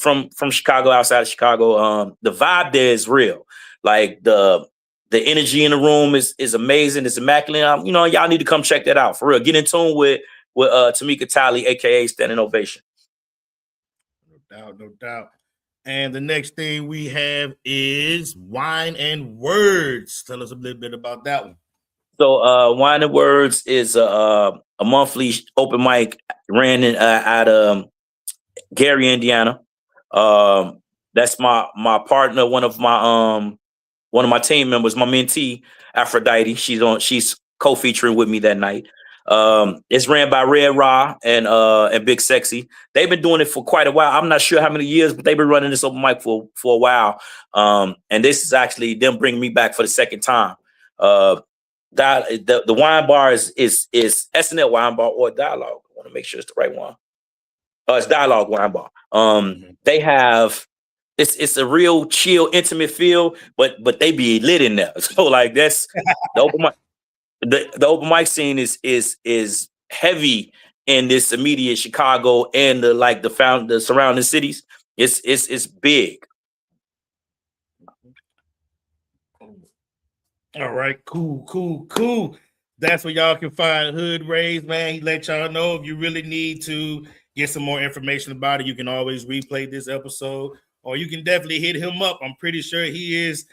Chicago, outside of Chicago. The vibe there is real. Like the energy in the room is amazing. It's immaculate. Y'all need to come check that out for real. Get in tune with Tamika Talley, aka Standing Ovation. No doubt. And the next thing we have is Wine and Words. Tell us a little bit about that one. So Wine and Words is a monthly open mic ran out of Gary, Indiana. That's my partner, one of my team members, my mentee, Aphrodite. She's co-featuring with me that night. It's ran by Red Ra and Big Sexy. They've been doing it for quite a while. I'm not sure how many years, but they've been running this open mic for a while. And this is actually them bringing me back for the second time. The wine bar is SNL Wine Bar or Dialogue. I want to make sure it's the right one. It's Dialogue Wine Bar. They have it's a real chill, intimate feel, but they be lit in there. So like that's the open mic. The open mic scene is heavy in this immediate Chicago and the surrounding cities. It's big. All right, cool. That's where y'all can find HoodRaised, man. He let y'all know if you really need to get some more information about it. You can always replay this episode, or you can definitely hit him up. I'm pretty sure he's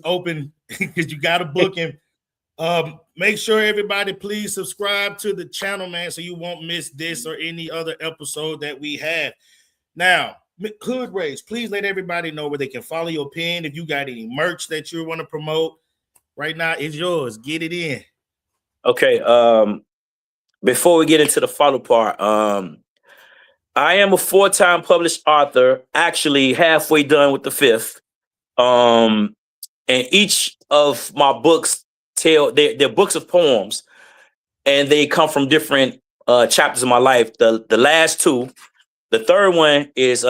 open because you got to book him. Make sure everybody please subscribe to the channel, man, so you won't miss this or any other episode that we have. Now, HoodRaised, please let everybody know where they can follow your pen. If you got any merch that you want to promote, right now it's yours. Get it in. Okay. Before we get into the follow part, I am a 4-time published author, actually halfway done with the 5th. And each of my books they're books of poems, and they come from different chapters of my life. The last 2, the third one is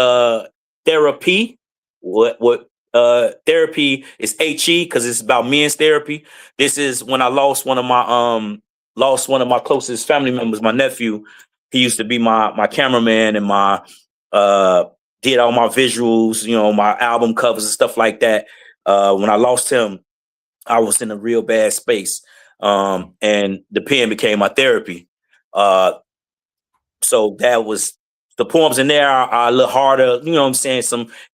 therapy. What therapy is HE because it's about men's therapy. This is when I lost one of my closest family members, my nephew. He used to be my cameraman and my did all my visuals, my album covers and stuff like that. When I lost him, I was in a real bad space. And the pen became my therapy. So that was the poems in there are a little harder, you know what I'm saying?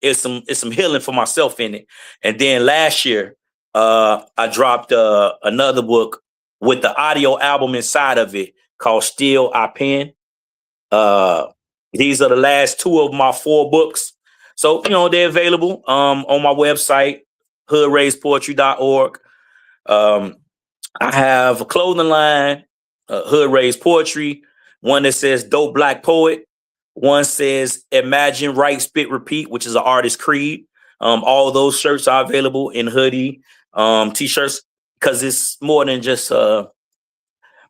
It's some healing for myself in it. And then last year, I dropped another book with the audio album inside of it called Still I Pen. These are the last 2 of my 4 books. So, they're available on my website, HoodRaisedPoetry.org. I have a clothing line, HoodRaised Poetry, one that says Dope Black Poet. One says Imagine, Write, Spit, Repeat, which is an artist creed. All those shirts are available in hoodie, t-shirts, because it's more than just a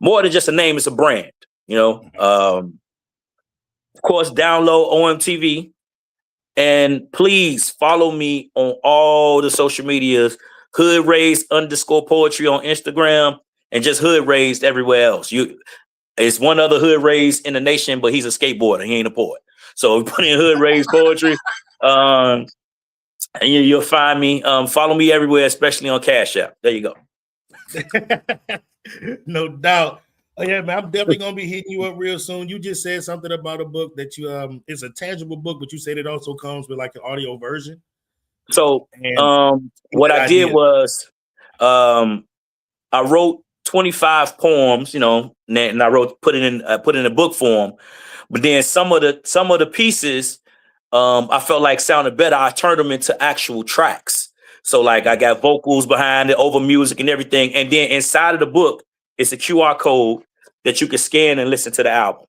name, it's a brand, Of course, download OMTV, and please follow me on all the social medias, HoodRaised_poetry on Instagram, and just HoodRaised everywhere else. It's one other HoodRaised in the nation, but he's a skateboarder. He ain't a poet. So put in HoodRaised Poetry, and you'll find me. Follow me everywhere, especially on Cash App. There you go. No doubt. Oh yeah, man. I'm definitely gonna be hitting you up real soon. You just said something about a book that you it's a tangible book, but you said it also comes with like an audio version. So what I did was I wrote 25 poems, and I put it in a book form. But then some of the pieces I felt like sounded better. I turned them into actual tracks. So like I got vocals behind it, over music and everything. And then inside of the book, it's a QR code that you can scan and listen to the album.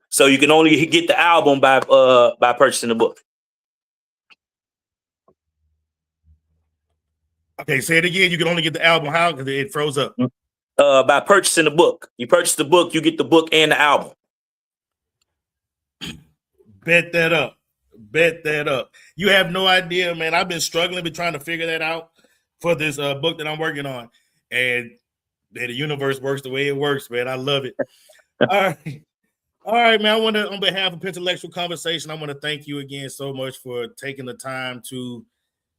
So you can only get the album by purchasing the book. Okay, say it again. You can only get the album. How? Because it froze up. By purchasing the book. You purchase the book, you get the book and the album. Bet that up. Bet that up. You have no idea, man. I've been struggling, been trying to figure that out for this book that I'm working on. And the universe works the way it works, man. I love it. All right, man. I want to, on behalf of PenTellectual Conversation, I want to thank you again so much for taking the time to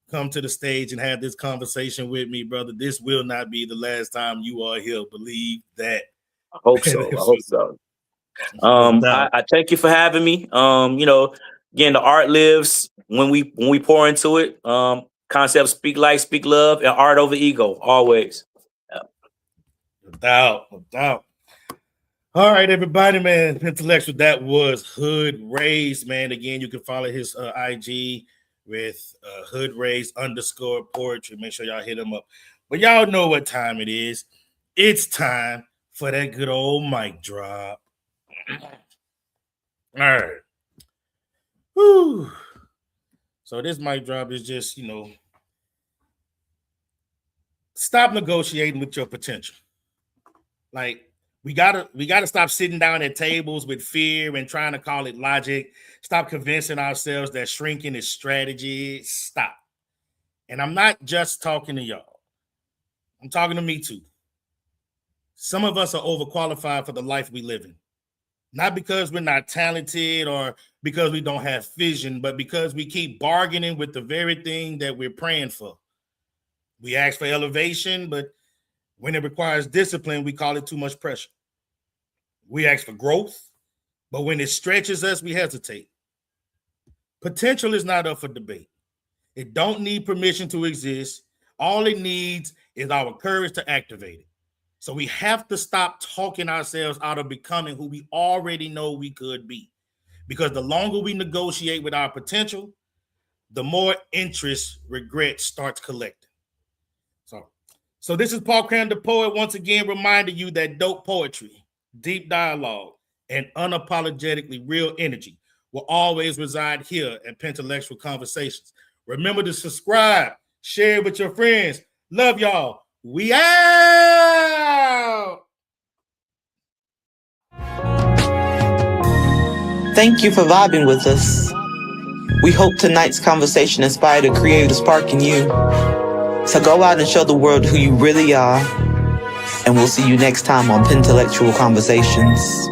come to the stage and have this conversation with me, brother. This will not be the last time you are here. Believe that. I hope so. I hope so. I thank you for having me. Again, the art lives when we pour into it. Concepts speak life, speak love, and art over ego, always. No doubt. All right, everybody, man. PenTellectual, that was HoodRaised, man. Again, you can follow his IG with HoodRaised_poetry. Make sure y'all hit him up. But y'all know what time it is. It's time for that good old mic drop. All right. Whew. So this mic drop is just, stop negotiating with your potential. Like, we gotta stop sitting down at tables with fear and trying to call it logic. Stop convincing ourselves that shrinking is strategy. Stop. And I'm not just talking to y'all. I'm talking to me too. Some of us are overqualified for the life we live in. Not because we're not talented or because we don't have vision, but because we keep bargaining with the very thing that we're praying for. We ask for elevation, but when it requires discipline, we call it too much pressure. We ask for growth, but when it stretches us, we hesitate. Potential is not up for debate. It don't need permission to exist. All it needs is our courage to activate it. So we have to stop talking ourselves out of becoming who we already know we could be. Because the longer we negotiate with our potential, the more interest regret starts collecting. So this is Paul Cram the Poet, once again reminding you that dope poetry, deep dialogue, and unapologetically real energy will always reside here at PenTellectual Conversations. Remember to subscribe, share it with your friends. Love y'all. We out. Thank you for vibing with us. We hope tonight's conversation inspired a creative spark in you. So go out and show the world who you really are. And we'll see you next time on PenTellectual Conversations.